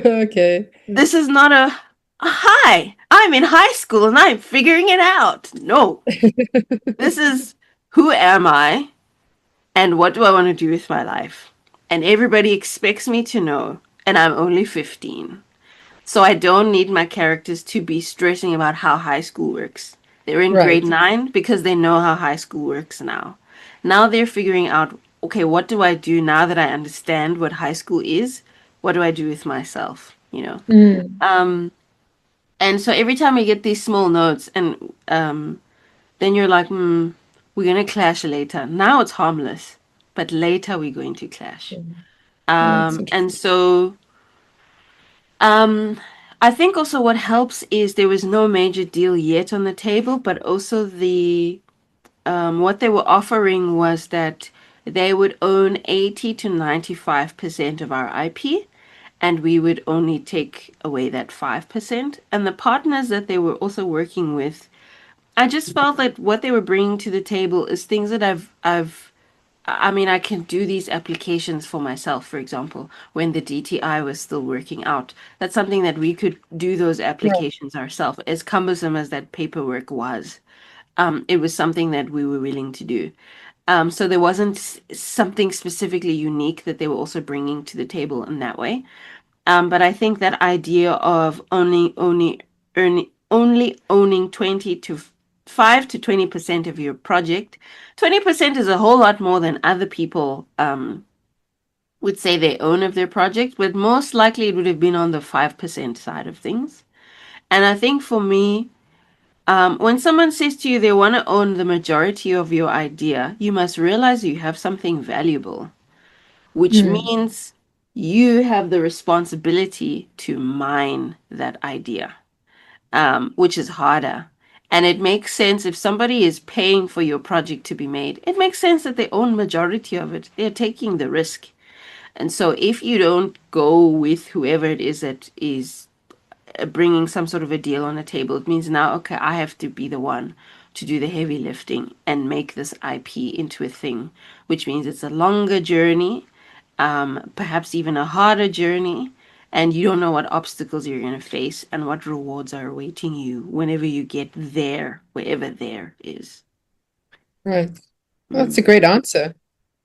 Okay.
This is not a Hi, I'm in high school and I'm figuring it out. No, this is who am I and what do I want to do with my life? And everybody expects me to know, and I'm only 15. So I don't need my characters to be stressing about how high school works. They're in grade
Right.
9 because they know how high school works now. Now they're figuring out, okay, what do I do now that I understand what high school is? What do I do with myself?
Mm.
And so every time we get these small notes, and then you're like, we're going to clash later. Now it's harmless, but later we're going to clash.
Mm. That's
And
interesting.
so Um, I think also what helps is there was no major deal yet on the table, but also the what they were offering was that they would own 80 to 95% of our IP, and we would only take away that 5%. And the partners that they were also working with, I just felt that what they were bringing to the table is things that I mean, I can do these applications for myself, for example, when the DTI was still working out. That's something that we could do those
Right.
applications ourselves, as cumbersome as that paperwork was. It was something that we were willing to do. So there wasn't something specifically unique that they were also bringing to the table in that way. But I think that idea of only owning 20 to 5 to 20% of your project, 20% is a whole lot more than other people would say they own of their project, but most likely it would have been on the 5% side of things. And I think for me, when someone says to you they want to own the majority of your idea, you must realize you have something valuable, which
Mm.
means you have the responsibility to mine that idea, which is harder. And it makes sense if somebody is paying for your project to be made, it makes sense that they own majority of it. They're taking the risk. And so if you don't go with whoever it is that is bringing some sort of a deal on the table, it means now, okay, I have to be the one to do the heavy lifting and make this IP into a thing, which means it's a longer journey, perhaps even a harder journey, and you don't know what obstacles you're going to face and what rewards are awaiting you whenever you get there, wherever there is.
Right. Well, that's a
Mm.
great answer.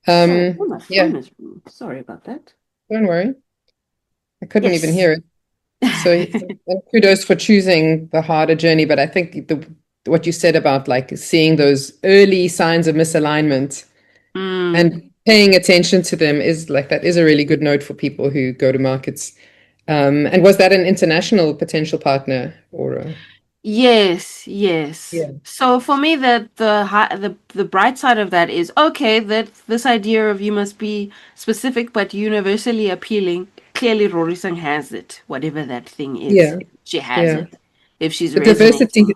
Sorry, oh, my
Yeah,
phone is ringing. Sorry about that.
don't worry. I couldn't even
Yes.
hear it. So and kudos for choosing the harder journey. But I think the what you said about like seeing those early signs of misalignment
Mm.
and paying attention to them is like that is a really good note for people who go to markets. And was that an international potential partner or a,
Yes, yes.
yeah.
So for me, that the bright side of that is okay. That this idea of you must be specific but universally appealing. Clearly, Rorisang has it, whatever that thing is.
Yeah,
She has
yeah.
it. If she's
The diversity
resonating.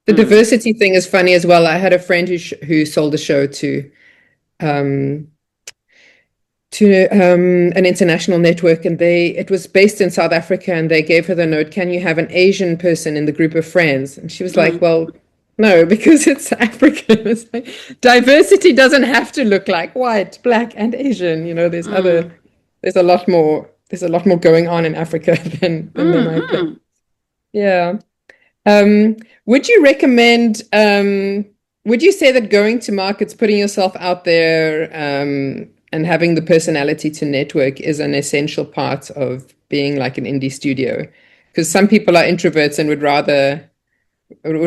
the
Mm,
diversity thing is funny as well. I had a friend who sold a show um to an international network, and they it was based in South Africa, and they gave her the note, can you have an Asian person in the group of friends? And she was like,
mm,
well, no, because it's African. It's like, diversity doesn't have to look like white, black, and Asian.
mm,
There's a lot more going on in Africa than there
mm,
might think.
mm.
Yeah. Would you recommend, would you say that going to markets, putting yourself out there, and having the personality to network is an essential part of being like an indie studio? Because some people are introverts and would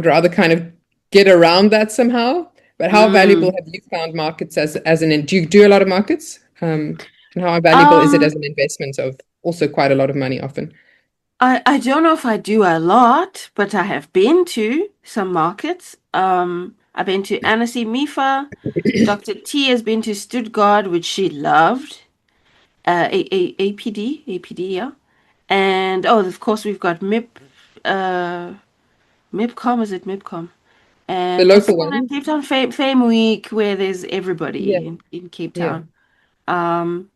rather kind of get around that somehow. But how valuable
Mm.
have you found markets do you do a lot of markets? And how valuable is it as
Um,
an investment of also quite a lot of money often?
I don't know if I do a lot, but I have been to some markets. I've been to Annecy, Mifa. Dr. T has been to Stuttgart, which she loved. APD, yeah. And oh, of course, we've got MIPCOM, is it MIPCOM?
The
And what's the
local
one in
ones?
Cape Town? Fame Week, where there's
Yeah,
everybody in Cape
yeah.
Town. Um,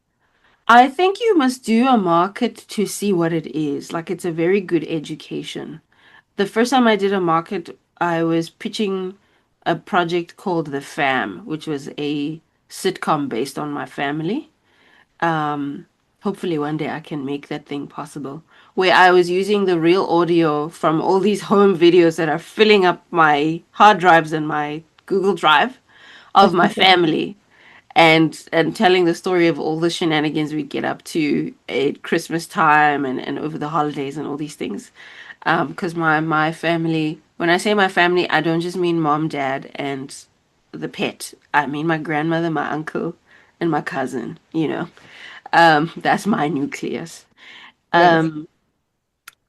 I think you must do a market to see what it is. Like, it's a very good education. The first time I did a market, I was pitching a project called The Fam, which was a sitcom based on my family. Um, Hopefully one day I can make that thing possible. where I was using the real audio from all these home videos that are filling up my hard drives and my Google Drive of my family, and telling the story of all the shenanigans we get up to at Christmas time and over the holidays and all these things. Because my family, when I say my family, I don't just mean mom, dad, and the pet. I mean my grandmother, my uncle, and my cousin. That's my nucleus.
Yes.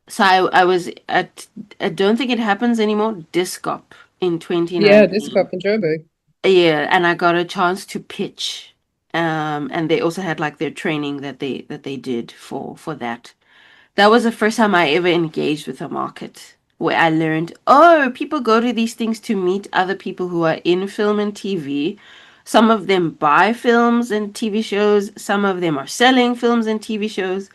So I was at, I don't think it happens anymore, Discop in
Yeah, this
2019.
cop in Joburg.
Yeah, and I got a chance to pitch. And they also had like their training that they did for that. That was the first time I ever engaged with a market where I learned, oh, people go to these things to meet other people who are in film and TV. Some of them buy films and TV shows, some of them are selling films and TV shows,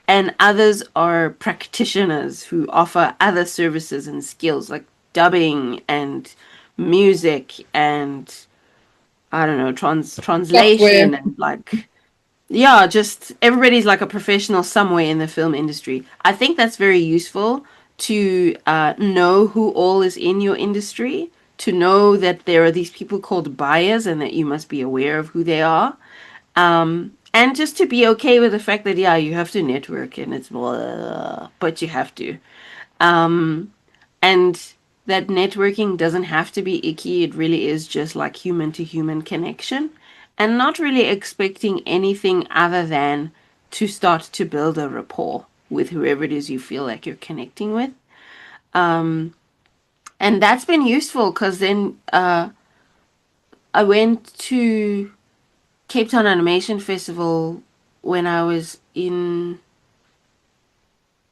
and others are practitioners who offer other services and skills like dubbing and music and I don't know,
Software.
translation and like yeah, just everybody's like a professional somewhere in the film industry. I think that's very useful to know who all is in your industry, to know that there are these people called buyers and that you must be aware of who they are. And just to be okay with the fact that, yeah, you have to network and it's blah, but you have to. And that networking doesn't have to be icky. It really is just like human to human connection and not really expecting anything other than to start to build a rapport with whoever it is you feel like you're connecting with. And that's been useful because then I went to Cape Town Animation Festival when I was in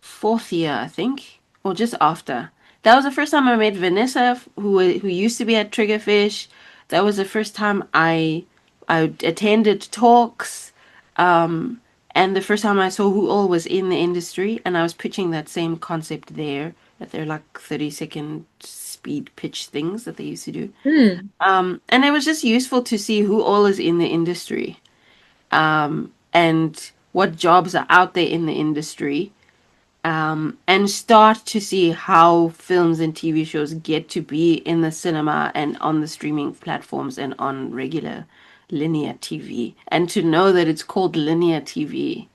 fourth year, I think, or just after. That was the first time I met Vanessa, who used to be at Triggerfish. That was the first time I attended talks, and the first time I saw who all was in the industry, and I was pitching that same concept there. That they're like 30-second speed pitch things that they used to do.
Hmm.
And it was just useful to see who all is in the industry, and what jobs are out there in the industry, and start to see how films and TV shows get to be in the cinema and on the streaming platforms and on regular linear TV. And to know that it's called linear TV,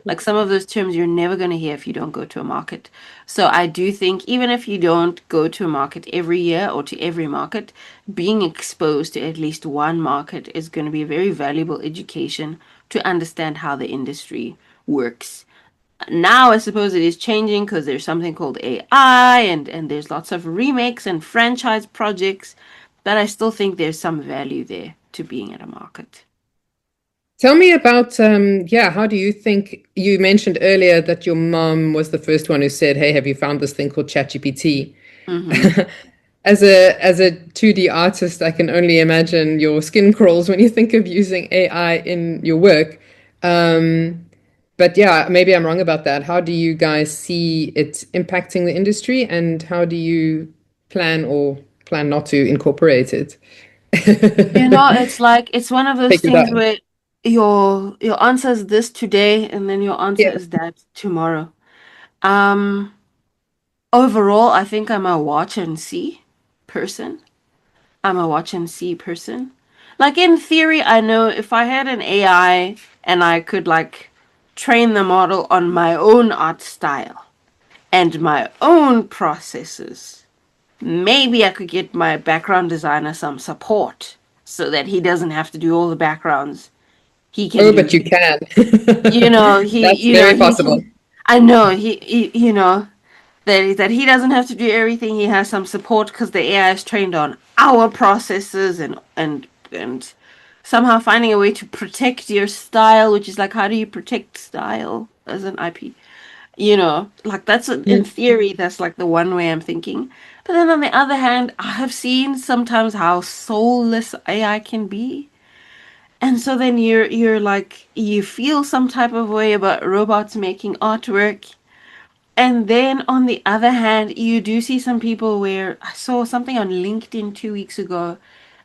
like some of those terms you're never going to hear if you don't go to a market. So I do think even if you don't go to a market every year or to every market, being exposed to at least one market is going to be a very valuable education to understand how the industry works. Now I suppose it is changing because there's something called AI, and there's lots of remakes and franchise projects, but I still think there's some value there to being at a market.
Tell me about, yeah, how do you think you mentioned earlier that your mom was the first one who said, "Hey, have you found this thing called ChatGPT?"
Hmm.
As a 2D artist, I can only imagine your skin crawls when you think of using AI in your work. Um, but yeah, maybe I'm wrong about that. How do you guys see it impacting the industry, and how do you plan or plan not to incorporate it?
It's like it's one of those
Take it
things
up.
where your answer is this today, and then your answer
Yeah.
is that tomorrow. Um, Overall, I think I'm a watch and see person. I'm a watch and see person. Like in theory, I know if I had an AI and I could like train the model on my own art style and my own processes, maybe I could get my background designer some support so that he doesn't have to do all the backgrounds. He can
Oh, but
do,
you can. That's very
he
possible.
can. I know that he doesn't have to do everything. He has some support because the AI is trained on our processes and somehow finding a way to protect your style, which is like how do you protect style as an IP? Like that's in
Mm.
theory that's like the one way I'm thinking. But then on the other hand, I have seen sometimes how soulless AI can be. And so then you're like you feel some type of way about robots making artwork, and then on the other hand, you do see some people where I saw something on LinkedIn 2 weeks ago,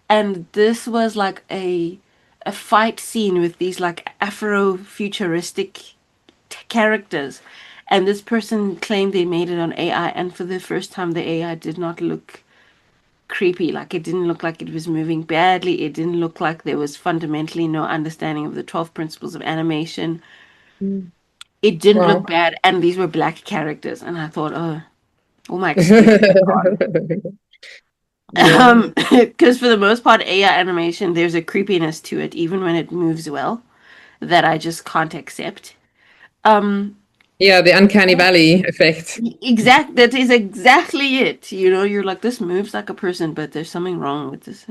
and this was like a fight scene with these like Afro futuristic characters. And this person claimed they made it on AI, and for the first time, the AI did not look creepy. Like it didn't look like it was moving badly. It didn't look like there was fundamentally no understanding of the 12 principles of animation.
Mm.
It didn't look
Wow.
bad, and these were black characters. And I thought, oh, all my experience is gone.
Yeah.
Because for the most part, AI animation, there's a creepiness to it, even when it moves well, that I just can't accept. Um,
Yeah, the uncanny valley effect.
that is exactly it. You know, you're like, this moves like a person, but there's something wrong with this.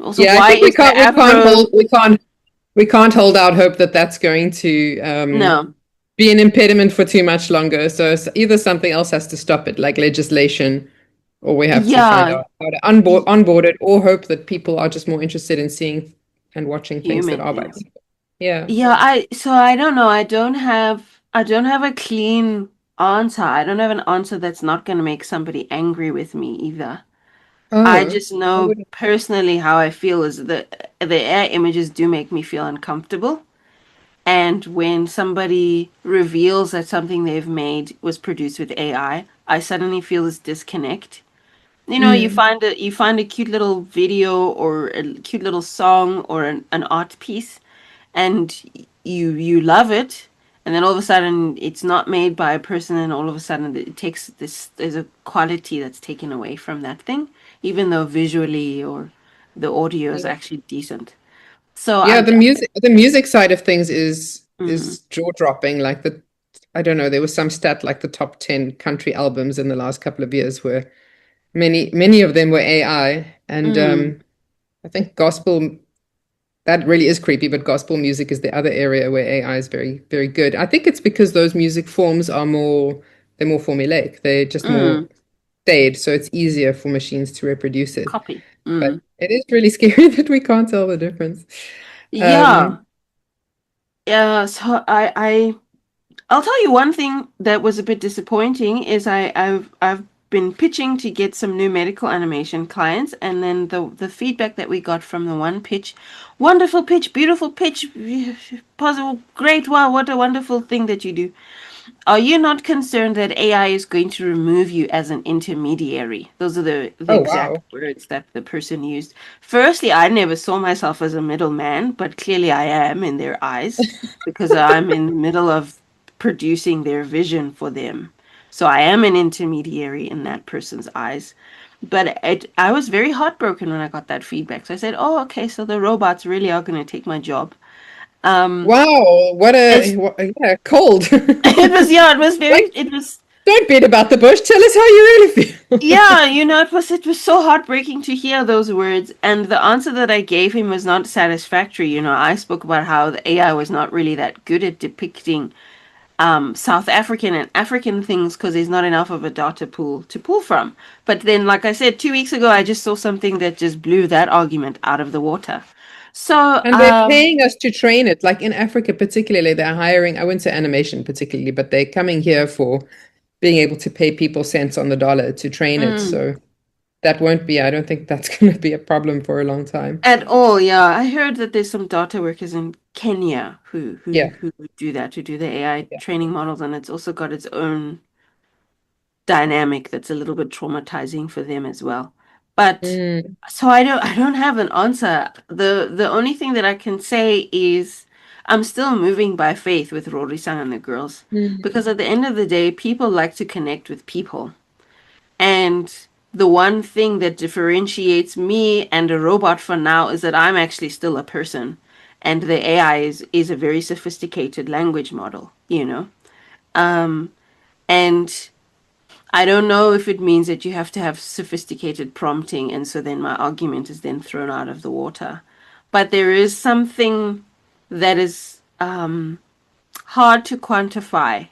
Also,
Yeah, I
why
think we
is the
can't we can't
afro?
hold we can't we can't hold out hope that that's going to
No.
be an impediment for too much longer. So either something else has to stop it, like legislation, or we have to find
Yeah.
out how to onboard it, or hope that people are just more interested in seeing and watching things that
Human
are by
things.
people. Yeah.
Yeah, I don't know. I don't have a clean answer. I don't have an answer that's not going to make somebody angry with me either. I
Oh,
just
I
know
wouldn't.
personally how I feel is that the AI images do make me feel uncomfortable. And when somebody reveals that something they've made was produced with AI, I suddenly feel this disconnect. You know,
Mm,
you find a cute little video or a cute little song or an art piece, and you love it, and then all of a sudden it's not made by a person, and all of a sudden it takes this, there's a quality that's taken away from that thing, even though visually or the audio is
yeah.
actually decent. So
Yeah,
I
the music side of things
mm,
is jaw-dropping. Like I don't know, there was some stat like the top 10 country albums in the last couple of years were many of them were AI. And
mm,
I think gospel, that really is creepy, but gospel music is the other area where AI is very, very good. I think it's because those music forms they're more formulaic. They're just more
mm,
stayed, so it's easier for machines to reproduce it.
copy.
But
Mm.
it is really scary that we can't tell the difference.
Yeah.
Um,
Yeah, so I'll tell you one thing that was a bit disappointing is I've been pitching to get some new medical animation clients, and then the feedback that we got from the one pitch, wonderful pitch, beautiful pitch, possible, great, wow, what a wonderful thing that you do. Are you not concerned that AI is going to remove you as an intermediary? Those are the
oh,
exact
wow.
words that the person used. Firstly, I never saw myself as a middleman, but clearly I am in their eyes because I'm in the middle of producing their vision for them. So I am an intermediary in that person's eyes. But I was very heartbroken when I got that feedback. So I said, "Oh, okay, so the robots really are going to take my job." Um,
Wow,
it's
yeah, cold.
it was yeah, it was very
Like,
it was
don't beat about the bush. Tell us how you really feel.
yeah, it was so heartbreaking to hear those words, and the answer that I gave him was not satisfactory. I spoke about how the AI was not really that good at depicting South African and African things because there's not enough of a data pool to pull from. But then, like I said, 2 weeks ago, I just saw something that just blew that argument out of the water. So,
And they're paying us to train it. Like in Africa, particularly, they're hiring, I wouldn't say animation particularly, but they're coming here for being able to pay people cents on the dollar to train it.
mm,
So that won't be, I don't think that's going to be a problem for a long time.
at all, yeah. I heard that there's some data workers in Kenya who
Yeah.
who who do that, to do the AI
Yeah.
training models, and it's also got its own dynamic that's a little bit traumatizing for them as well. But
Mm,
so I don't have an answer. The only thing that I can say is I'm still moving by faith with RORISAng and the girls,
mm.
because at the end of the day, people like to connect with people. And the one thing that differentiates me and a robot for now is that I'm actually still a person. And the AI is a very sophisticated language model. And I don't know if it means that you have to have sophisticated prompting, and so then my argument is then thrown out of the water. But there is something that is hard to quantify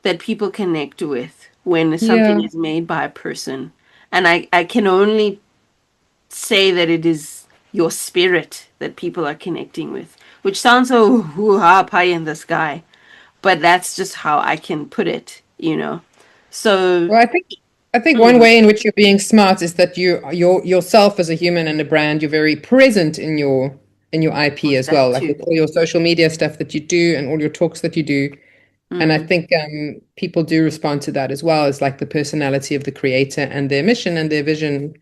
that people connect with when something
Yeah.
is made by a person. And I can only say that it is your spirit that people are connecting with, which sounds so hoo-ha pie in the sky, but that's just how I can put it. So,
Well, I think one
mm,
way in which you're being smart is that you're yourself as a human and a brand, you're very present in your IP
was
as well,
that
like
too?
with all your social media stuff that you do and all your talks that you do. And I
Mm,
think people do respond to that as well as like the personality of the creator and their mission and their vision,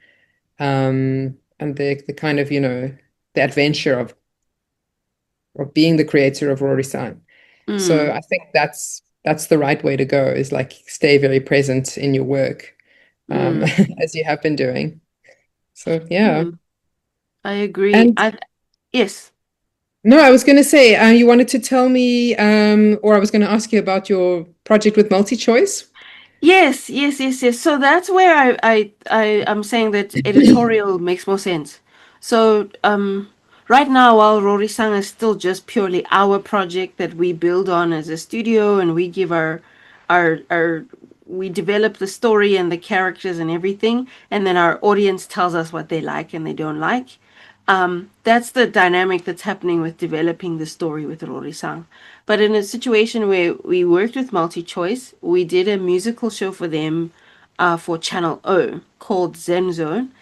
and the kind of, the adventure of being the creator of Rorisang. So
mm,
I think that's the right way to go, is like stay very present in your work,
mm,
as you have been doing. So yeah.
mm. I agree.
And
Yes.
no, I was going to say, you wanted to tell me, or I was going to ask you about your project with MultiChoice.
Yes, yes, yes, yes. So that's where I am saying that editorial makes more sense. So right now, while Rory Sang is still just purely our project that we build on as a studio, and we give our we develop the story and the characters and everything, and then our audience tells us what they like and they don't like. That's the dynamic that's happening with developing the story with Rorisang. But in a situation where we worked with MultiChoice, we did a musical show for them for Channel O called Zen Zone.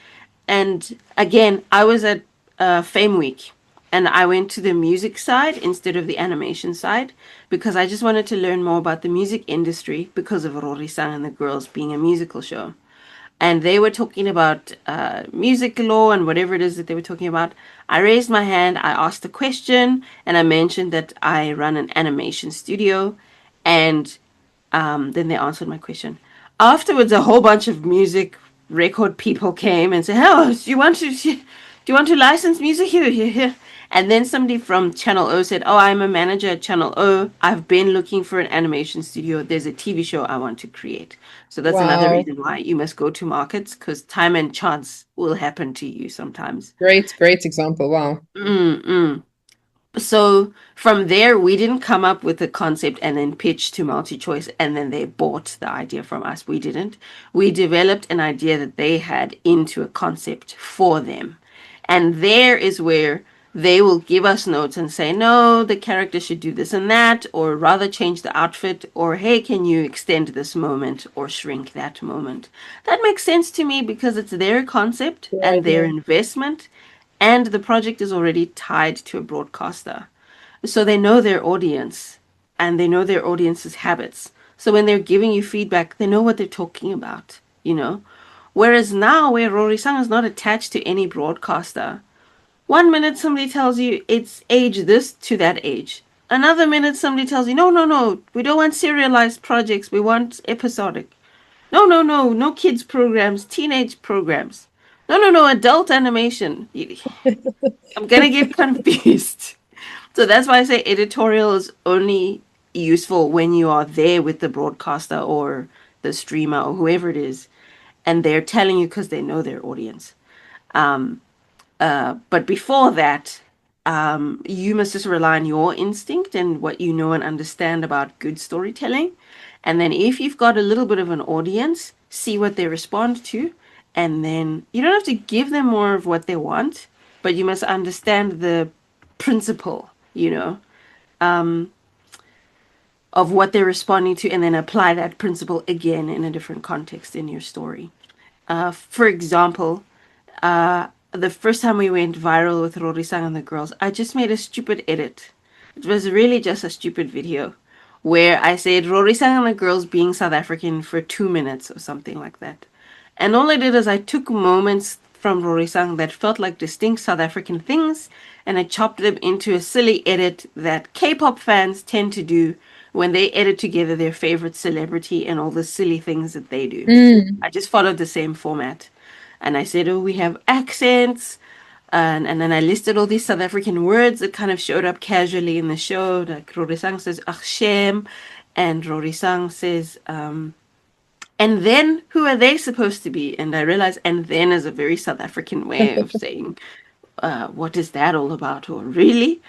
And again, I was at Fame Week and I went to the music side instead of the animation side because I just wanted to learn more about the music industry because of Rorisang and the Girls being a musical show, and they were talking about music law and whatever it is that they were talking about. I raised my hand, I asked a question, and I mentioned that I run an animation studio, and then they answered my question. Afterwards, a whole bunch of music record people came and said, "Oh, do you want to license music here, here, here?" And then somebody from Channel O said, "Oh, I'm a manager at Channel O. I've been looking for an animation studio. There's a TV show I want to create." So that's another
Wow.
reason why you must go to markets, because time and chance will happen to you sometimes.
Great, great example. Wow.
Mm-mm. So from there, we didn't come up with the concept and then pitch to MultiChoice and then they bought the idea from us. We didn't. We developed an idea that they had into a concept for them. And there is where they will give us notes and say, no, the character should do this and that, or rather change the outfit, or hey, can you extend this moment or shrink that moment? That makes sense to me because it's their concept
Good
and their
idea.
investment, and the project is already tied to a broadcaster. So they know their audience and they know their audience's habits. So when they're giving you feedback, they know what they're talking about, you know? Whereas now, where Rory Sang is not attached to any broadcaster, one minute somebody tells you it's age this to that age. Another minute somebody tells you, no, no, no, we don't want serialized projects, we want episodic. No, no, no, no kids programs, teenage programs. No, no, no, adult animation. I'm gonna get confused. So that's why I say editorial is only useful when you are there with the broadcaster or the streamer or whoever it is, and they're telling you because they know their audience. But before that, you must just rely on your instinct and what you know and understand about good storytelling. And then if you've got a little bit of an audience, see what they respond to. And then you don't have to give them more of what they want, but you must understand the principle, of what they're responding to, and then apply that principle again in a different context in your story. For example, the first time we went viral with Rorisang and the Girls, I just made a stupid edit. It was really just a stupid video where I said Rorisang and the Girls being South African for 2 minutes or something like that. And all I did is I took moments from Rorisang that felt like distinct South African things and I chopped them into a silly edit that K-pop fans tend to do when they edit together their favorite celebrity and all the silly things that they do.
Mm.
I just followed the same format. And I said, oh, we have accents. And then I listed all these South African words that kind of showed up casually in the show. Like Rorisang says, ach, shem. And Rorisang says, and then who are they supposed to be? And I realized, and then is a very South African way of saying, what is that all about? Or really?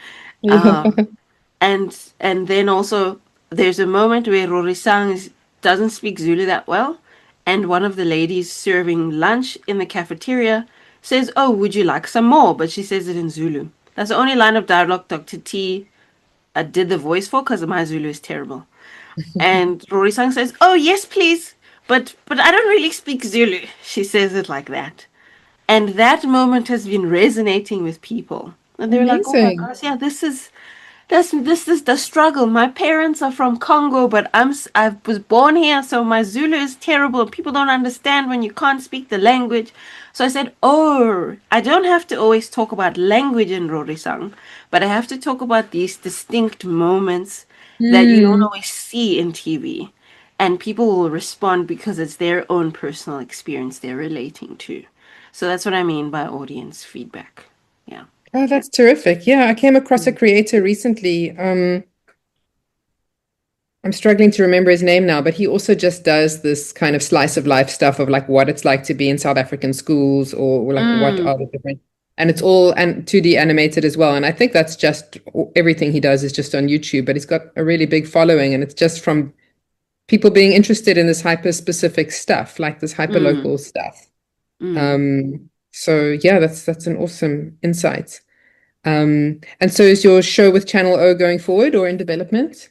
Yeah.
And then also there's a moment where Rorisang doesn't speak Zulu that well, and one of the ladies serving lunch in the cafeteria says, "Oh, would you like some more?" But she says it in Zulu. That's the only line of dialogue Dr. T did the voice for because my Zulu is terrible. And Rorisang says, "Oh yes, please, but I don't really speak Zulu." She says it like that, and that moment has been resonating with people, and they're like, "Oh my
Amazing.
gosh, yeah, this is." this is the struggle. My parents are from Congo, but I was born here, so my Zulu is terrible. People don't understand when you can't speak the language. So I said, "Oh, I don't have to always talk about language in Rorisang, but I have to talk about these distinct moments that you don't
Hmm.
always see in TV." And people will respond because it's their own personal experience they're relating to. So that's what I mean by audience feedback. Yeah.
Oh, that's terrific. Yeah, I came across a creator recently. I'm struggling to remember his name now, but he also just does this kind of slice of life stuff of like what it's like to be in South African schools or like what are the
Mm,
different, and it's all and 2D animated as well. And I think that's just everything he does is just on YouTube, but he's got a really big following and it's just from people being interested in this hyper specific stuff, like this hyper
mm,
local stuff.
mm.
So yeah, that's an awesome insight. And so is your show with Channel O going forward or in development?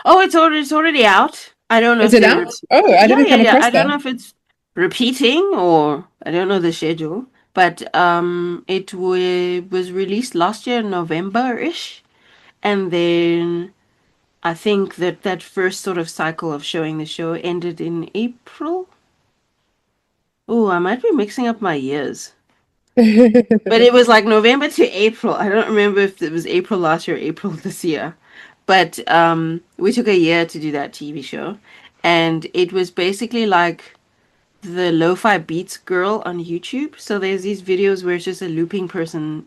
Oh, it's already out. I don't know
Is
if
it
they're
out? Oh, I
yeah,
didn't
yeah,
come
yeah.
across
I don't
that.
know if it's repeating or I don't know the schedule, but was released last year in November-ish, and then I think that first sort of cycle of showing the show ended in April. Oh, I might be mixing up my years. But it was like November to April. I don't remember if it was April last year or April this year. But we took a year to do that TV show. And it was basically like the lo-fi beats girl on YouTube. So there's these videos where it's just a looping person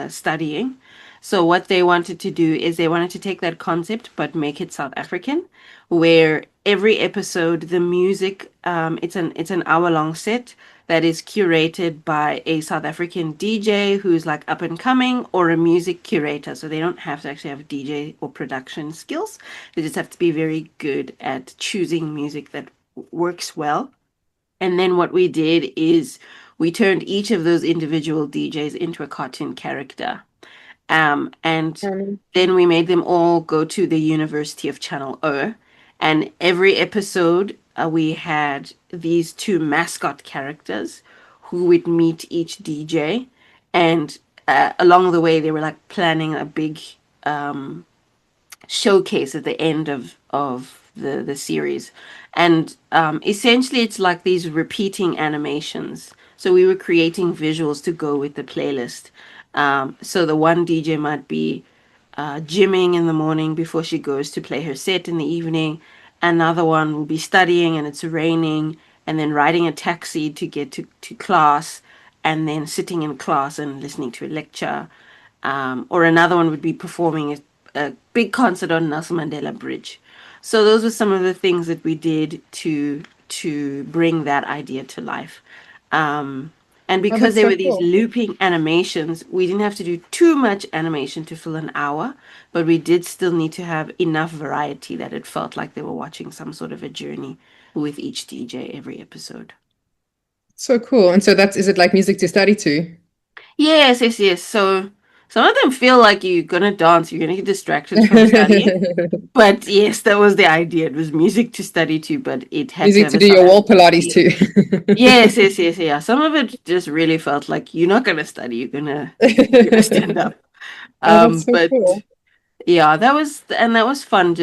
studying. So what they wanted to do is they wanted to take that concept but make it South African, where every episode the music it's an hour long set that is curated by a South African DJ who's like up and coming or a music curator. So they don't have to actually have DJ or production skills. They just have to be very good at choosing music that works well. And then what we did is we turned each of those individual DJs into a cartoon character. And
Um,
then we made them all go to the University of Channel O. And every episode, we had these two mascot characters who would meet each DJ. And along the way, they were like planning a big showcase at the end of the series, and essentially it's like these repeating animations. So we were creating visuals to go with the playlist. So the one DJ might be gymming in the morning before she goes to play her set in the evening. Another one will be studying and it's raining, and then riding a taxi to get to class, and then sitting in class and listening to a lecture. Or another one would be performing a big concert on Nelson Mandela Bridge. So those were some of the things that we did to bring that idea to life. And
oh,
because
that's
there
so
were these
cool.
looping animations, we didn't have to do too much animation to fill an hour, but we did still need to have enough variety that it felt like they were watching some sort of a journey with each DJ every episode.
So cool. And so that's, is it like music to study to?
Yes, yes, yes. So some of them feel like you're gonna dance, you're gonna get distracted from studying. But yes, that was the idea. It was music to study to, but it had to
Music
have
to
a
do
South
your wall
African
Pilates
feel.
too.
Yes, yes, yes, yeah. Some of it just really felt like you're not gonna study, you're gonna stand up.
Oh, that's so
But
cool.
yeah, that was fun.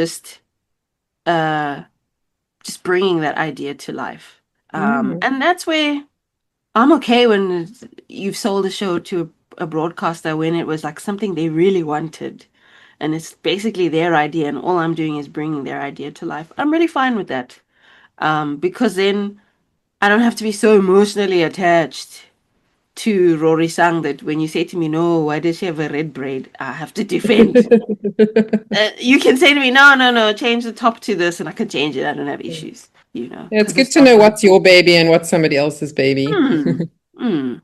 Uh, just bringing that idea to life.
Mm.
And that's where I'm okay when you've sold a show to a broadcaster when it was like something they really wanted, and it's basically their idea, and all I'm doing is bringing their idea to life. I'm really fine with that. Because then I don't have to be so emotionally attached to Rory Sang that when you say to me, no, why does she have a red braid? I have to defend. You can say to me, no, no, no, change the top to this, and I can change it. I don't have issues,
Yeah, it's
because
good
it's
to
not
know
my
what's your
thing.
baby and what's somebody else's baby.
Hmm. Hmm.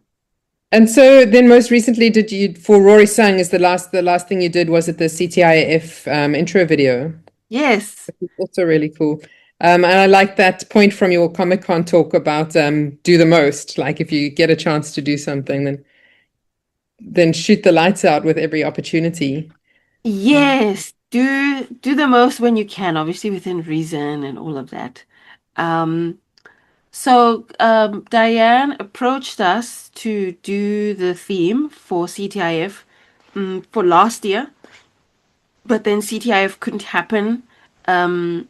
And so then most recently did you for Rory Sung is the last thing you did was it the CTIF intro video.
Yes.
It's also really cool. And I like that point from your Comic Con talk about do the most. Like if you get a chance to do something, then shoot the lights out with every opportunity. Um,
Yes. Do the most when you can, obviously within reason and all of that. Um, So Diane approached us to do the theme for CTIF for last year. but then CTIF couldn't happen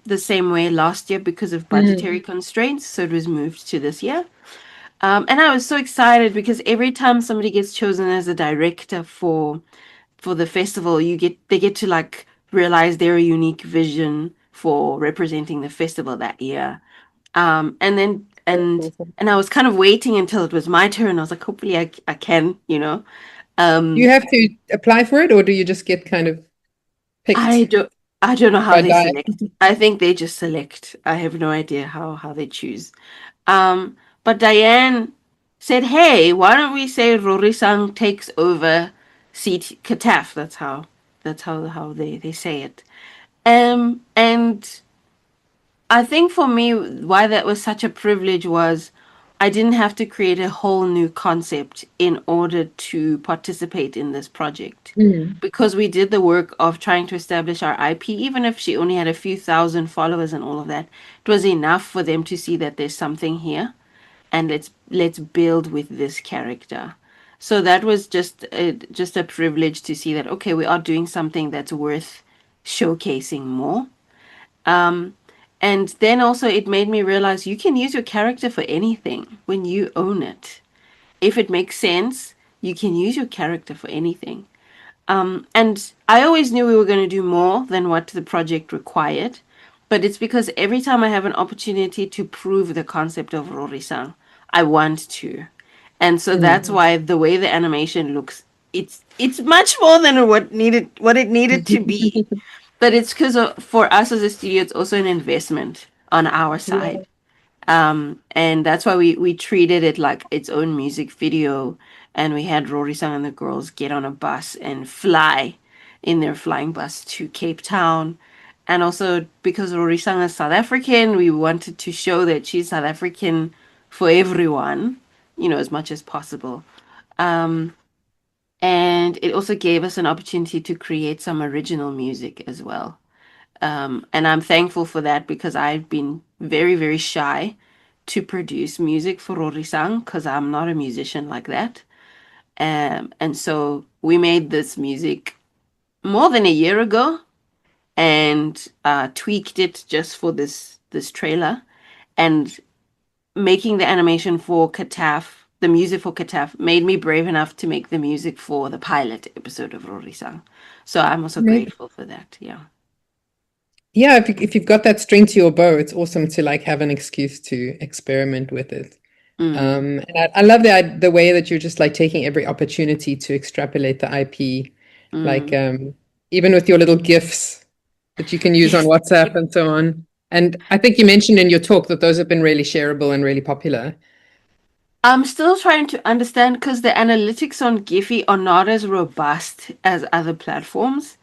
the same way last year because of budgetary
Mm.
constraints, so it was moved to this year. And I was so excited because every time somebody gets chosen as a director for the festival, they get to like realize their unique vision for representing the festival that year. And then
That's awesome.
and I was kind of waiting until it was my turn. I was like, hopefully I can, you know.
Do you
Um,
have to apply for it, or do you just get kind of
I
picked
don't I don't know how
by
they
diet?
select. I think they just select. I have no idea how they choose. Um, but Diane said, "Hey, why don't we say Rorisang takes over seat Kataf?" That's how they say it. And I think for me, why that was such a privilege was I didn't have to create a whole new concept in order to participate in this project.
Mm.
Because we did the work of trying to establish our IP, even if she only had a few thousand followers and all of that, it was enough for them to see that there's something here and let's build with this character. So that was just a privilege to see that okay, we are doing something that's worth showcasing more. Um, and then also it made me realize you can use your character for anything when you own it. If it makes sense, you can use your character for anything. And I always knew we were going to do more than what the project required, but it's because every time I have an opportunity to prove the concept of Rorisan, I want to. And so that's
Mm.
why the way the animation looks, it's much more than what it needed to be. But it's because for us as a studio, it's also an investment on our
Yeah.
side. And that's why we treated it like its own music video. And we had Rory Sang and the girls get on a bus and fly in their flying bus to Cape Town. And also because Rory Sang is South African, we wanted to show that she's South African for everyone, as much as possible. Um, and it also gave us an opportunity to create some original music as well. And I'm thankful for that because I've been very, very shy to produce music for Rorisang because I'm not a musician like that. And so we made this music more than a year ago and tweaked it just for this trailer. And making the animation for Kataf, the music for Kataf, made me brave enough to make the music for the pilot episode of Rorisang. So I'm also
Amazing.
grateful for that. Yeah.
Yeah, if you've got that string to your bow, it's awesome to like have an excuse to experiment with it.
Mm,
And I love the way that you're just like taking every opportunity to extrapolate the IP, like
mm.
even with your little GIFs that you can use on
Yes.
WhatsApp and so on. And I think you mentioned in your talk that those have been really shareable and really popular.
I'm still trying to understand because the analytics on Giphy are not as robust as other platforms.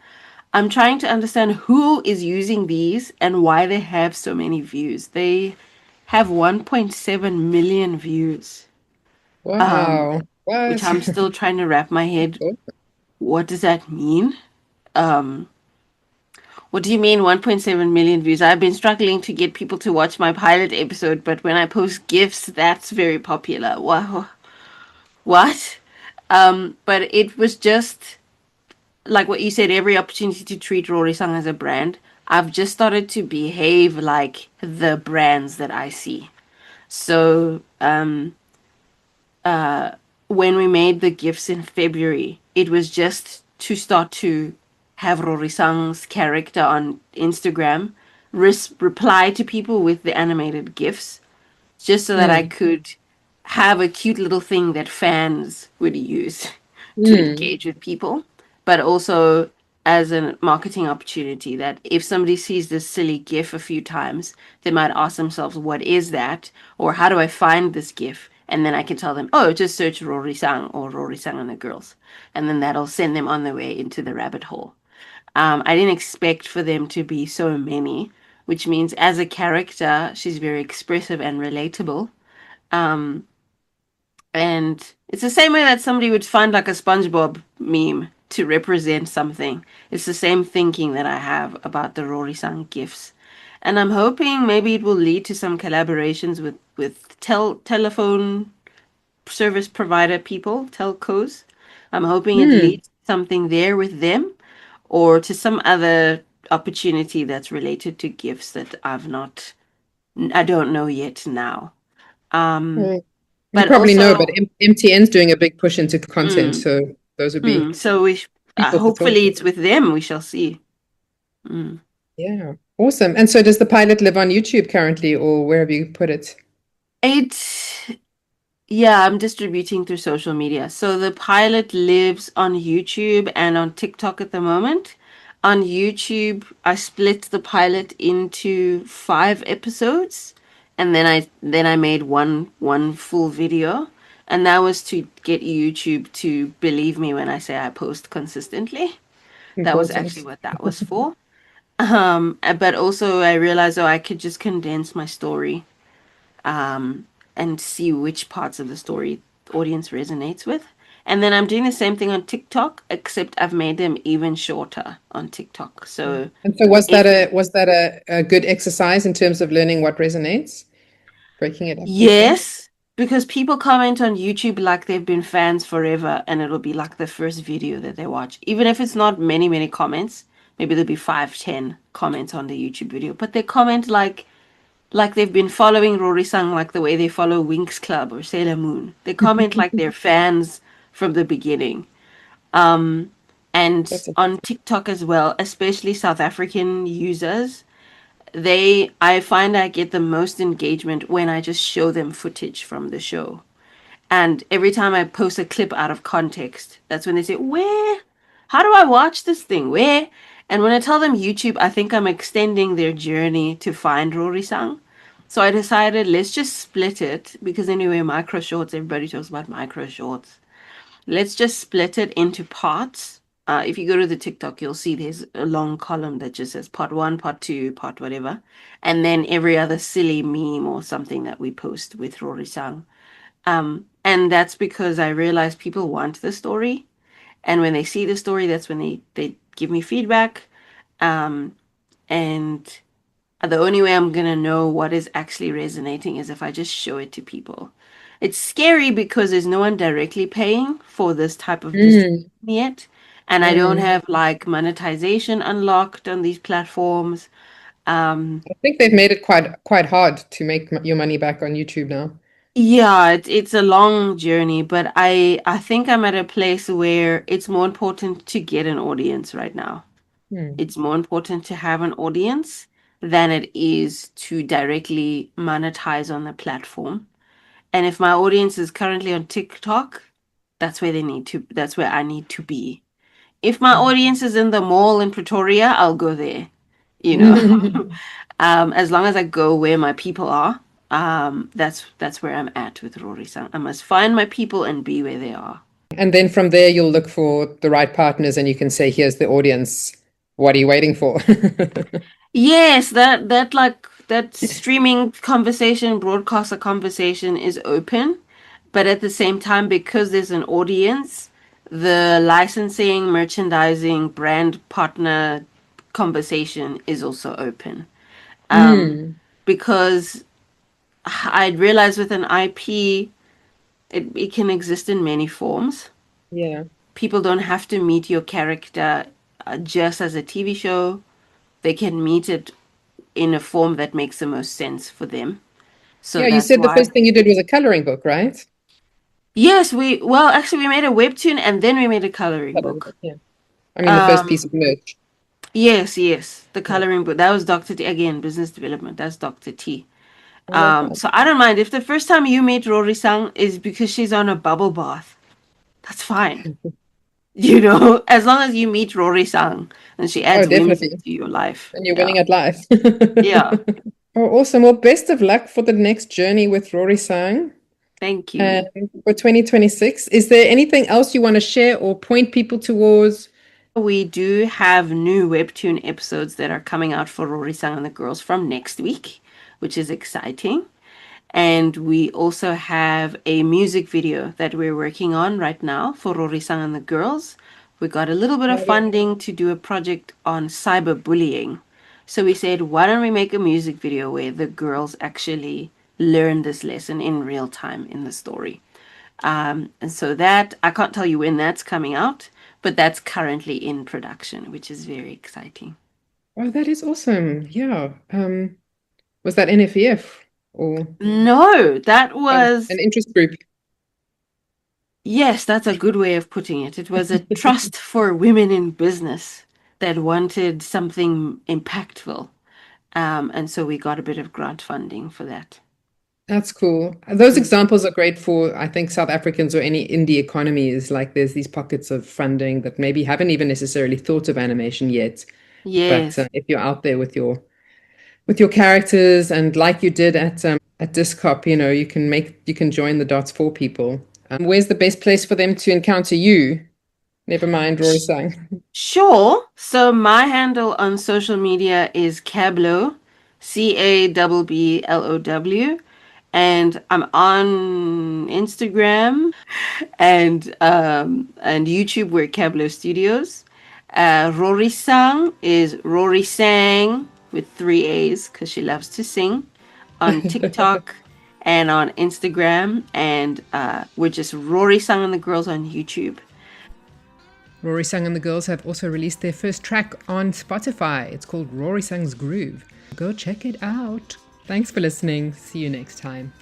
I'm trying to understand who is using these and why they have so many views. They have 1.7 million views,
Wow.
which
What?
I'm still trying to wrap my head. What does that mean? Um, what do you mean 1.7 million views? I've been struggling to get people to watch my pilot episode, but when I post GIFs, that's very popular. Wow. What? But it was just like what you said, every opportunity to treat Rory Sang as a brand. I've just started to behave like the brands that I see. So, when we made the gifts in February, it was just to start to have Rory Sang's character on Instagram reply to people with the animated gifs just so that I
Mm,
could have a cute little thing that fans would use to
mm,
engage with people, but also as a marketing opportunity that if somebody sees this silly GIF a few times, they might ask themselves, what is that? Or how do I find this GIF? And then I can tell them, oh, just search Rory Sang or Rory Sang and the Girls. And then that'll send them on their way into the rabbit hole. I didn't expect for them to be so many, which means as a character, she's very expressive and relatable. Um, and it's the same way that somebody would find like a SpongeBob meme to represent something. It's the same thinking that I have about the Rory-san gifts. And I'm hoping maybe it will lead to some collaborations with telephone service provider people, telcos. I'm hoping it
mm.
leads to something there with them or to some other opportunity that's related to gifts that I don't know yet now. Um,
Well, you
but
probably know, but
also,
MTN's doing a big push into content,
mm,
so those would be
so
people to talk
hopefully
to.
it's with them. We shall see. Mm.
Yeah, awesome. And so does the pilot live on YouTube currently, or where have you put it?
It Yeah, I'm distributing through social media. So the pilot lives on YouTube and on TikTok at the moment. On YouTube, I split the pilot into 5 episodes, and then I made one full video, and that was to get YouTube to believe me when I say I post consistently. That was actually
Important.
what that was for. But also I realized, oh, I could just condense my story, um, and see which parts of the story the audience resonates with. And then I'm doing the same thing on TikTok, except I've made them even shorter on TikTok. So
And so was that
if
a good exercise in terms of learning what resonates, breaking it up deeper?
yes, because people comment on YouTube like they've been fans forever, and it'll be like the first video that they watch. Even if it's not many, many comments, maybe there'll be 5, 10 comments on the YouTube video, but they comment like they've been following Rorisang like the way they follow Winx Club or Sailor Moon. They comment like they're fans from the beginning. And
That's
on
interesting.
TikTok as well, especially South African users, I find I get the most engagement when I just show them footage from the show. And every time I post a clip out of context, that's when they say, "Where? How do I watch this thing? Where?" And when I tell them YouTube, I think I'm extending their journey to find Rorisang. So I decided, let's just split it, because anyway, micro shorts, everybody talks about micro shorts. Let's just split it into parts. If you go to the TikTok, you'll see there's a long column that just says part one, part two, part whatever. And then every other silly meme or something that we post with Rorisang. And that's because I realize people want the story. And when they see the story, that's when they give me feedback. Um, and the only way I'm gonna know what is actually resonating is if I just show it to people. It's scary because there's no one directly paying for this type of distribution
Mm,
yet. And I don't
mm.
have like monetization unlocked on these platforms. Um,
I think they've made it quite hard to make your money back on YouTube now.
Yeah, it's a long journey, but I think I'm at a place where it's more important to get an audience right now.
Hmm.
It's more important to have an audience than it is to directly monetize on the platform. And if my audience is currently on TikTok, that's where I need to be. If my audience is in the mall in Pretoria, I'll go there, you know. As long as I go where my people are, that's where I'm at with Rory-san. I must find my people and be where they are.
And then from there, you'll look for the right partners and you can say, here's the audience. What are you waiting for?
Yes, that streaming conversation, broadcaster conversation is open, but at the same time, because there's an audience, the licensing, merchandising, brand partner conversation is also open. Um,
Mm,
because I'd realized with an IP, it can exist in many forms.
yeah.
People don't have to meet your character just as a TV show. They can meet it in a form that makes the most sense for them. So
Yeah, you
that's
said the
why.
first thing you did was a coloring book, right?
Yes, well, actually, we made a webtoon and then we made a coloring
Coloring book,
book.
yeah. I mean, the first piece
Um,
of merch.
yes, the
Yeah,
coloring book. That was Dr. T, again, business development. That's Dr. T.
I love that.
So I don't mind if the first time you meet Rory-san is because she's on a bubble bath. That's fine. As long as you meet Rory-san and she
Oh,
adds whimsy
definitely.
to your life.
And you're
Yeah.
winning at life.
Yeah.
Oh, awesome. Well, best of luck for the next journey with Rory Sang.
Thank
And
you.
for 2026, is there anything else you want to share or point people towards?
We do have new webtoon episodes that are coming out for Rorisang and the Girls from next week, which is exciting. And we also have a music video that we're working on right now for Rorisang and the Girls. We got a little bit of funding to do a project on cyberbullying. So we said, why don't we make a music video where the girls actually learn this lesson in real time in the story? And so that, I can't tell you when that's coming out, but that's currently in production, which is very exciting.
Oh, that is awesome. Yeah. Was that NFEF or
No, that
an
was,
interest group?
yes, that's a good way of putting it. It was a trust for women in business that wanted something impactful. And so we got a bit of grant funding for that.
That's cool. Those
Mm.
examples are great for, I think, South Africans or any indie economies. Like there's these pockets of funding that maybe haven't even necessarily thought of animation yet. But
Yes.
if you're out there with your characters and like you did at Discop, you can join the dots for people. Where's the best place for them to encounter you? Never mind, Rory sang.
Sure. So my handle on social media is Cabblow, Cabblow, and I'm on Instagram and YouTube. We're Cabblow Studios. Rorisang is Rorisang with three A's because she loves to sing on TikTok and on Instagram, and we're just Rorisang and the Girls on YouTube.
Rory Sang and the Girls have also released their first track on Spotify. It's called Rory Sang's Groove. Go check it out. Thanks for listening. See you next time.